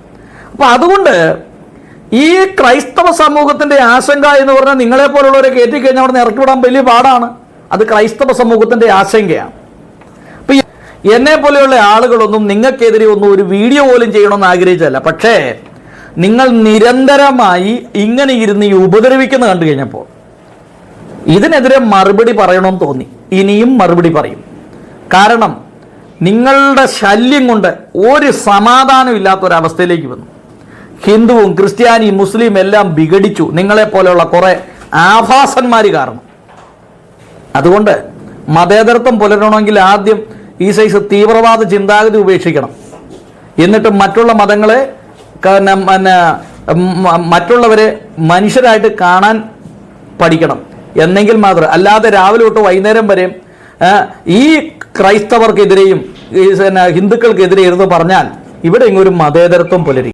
അപ്പം അതുകൊണ്ട് ഈ ക്രൈസ്തവ സമൂഹത്തിൻ്റെ ആശങ്ക എന്ന് പറഞ്ഞാൽ നിങ്ങളെപ്പോലുള്ളവരെ കയറ്റിക്കഴിഞ്ഞാൽ അവിടെ നിന്ന് ഇറക്കിവിടാൻ വലിയ പാടാണ്. അത് ക്രൈസ്തവ സമൂഹത്തിൻ്റെ ആശങ്കയാണ്. അപ്പം എന്നെ പോലെയുള്ള ആളുകളൊന്നും നിങ്ങൾക്കെതിരെ ഒന്നും ഒരു വീഡിയോ പോലും ചെയ്യണമെന്ന് ആഗ്രഹിച്ചതല്ല. പക്ഷേ നിങ്ങൾ നിരന്തരമായി ഇങ്ങനെ ഇരുന്ന് ഈ ഉപദ്രവിക്കുന്ന കണ്ടു കഴിഞ്ഞപ്പോൾ ഇതിനെതിരെ മറുപടി പറയണമെന്ന് തോന്നി. ഇനിയും മറുപടി പറയും. കാരണം നിങ്ങളുടെ ശല്യം കൊണ്ട് ഒരു സമാധാനം ഇല്ലാത്തൊരവസ്ഥയിലേക്ക് വന്നു. ഹിന്ദുവും ക്രിസ്ത്യാനിയും മുസ്ലിം എല്ലാം വിഘടിച്ചു, നിങ്ങളെപ്പോലെയുള്ള കുറേ ആഭാസന്മാർ കാരണം. അതുകൊണ്ട് മതേതരത്വം പുലരണമെങ്കിൽ ആദ്യം ഈ സൈസ് തീവ്രവാദ ചിന്താഗതി ഉപേക്ഷിക്കണം. എന്നിട്ട് മറ്റുള്ള മതങ്ങളെ മറ്റുള്ളവരെ മനുഷ്യരായിട്ട് കാണാൻ പഠിക്കണം. എന്നെങ്കിൽ മാത്രം, അല്ലാതെ രാവിലെ തൊട്ട് വൈകുന്നേരം വരെയും ഈ ക്രൈസ്തവർക്കെതിരെയും ഹിന്ദുക്കൾക്കെതിരെ ഇരുന്ന് പറഞ്ഞാൽ ഇവിടെ ഇങ്ങൊരു മതേതരത്വം പുലരി.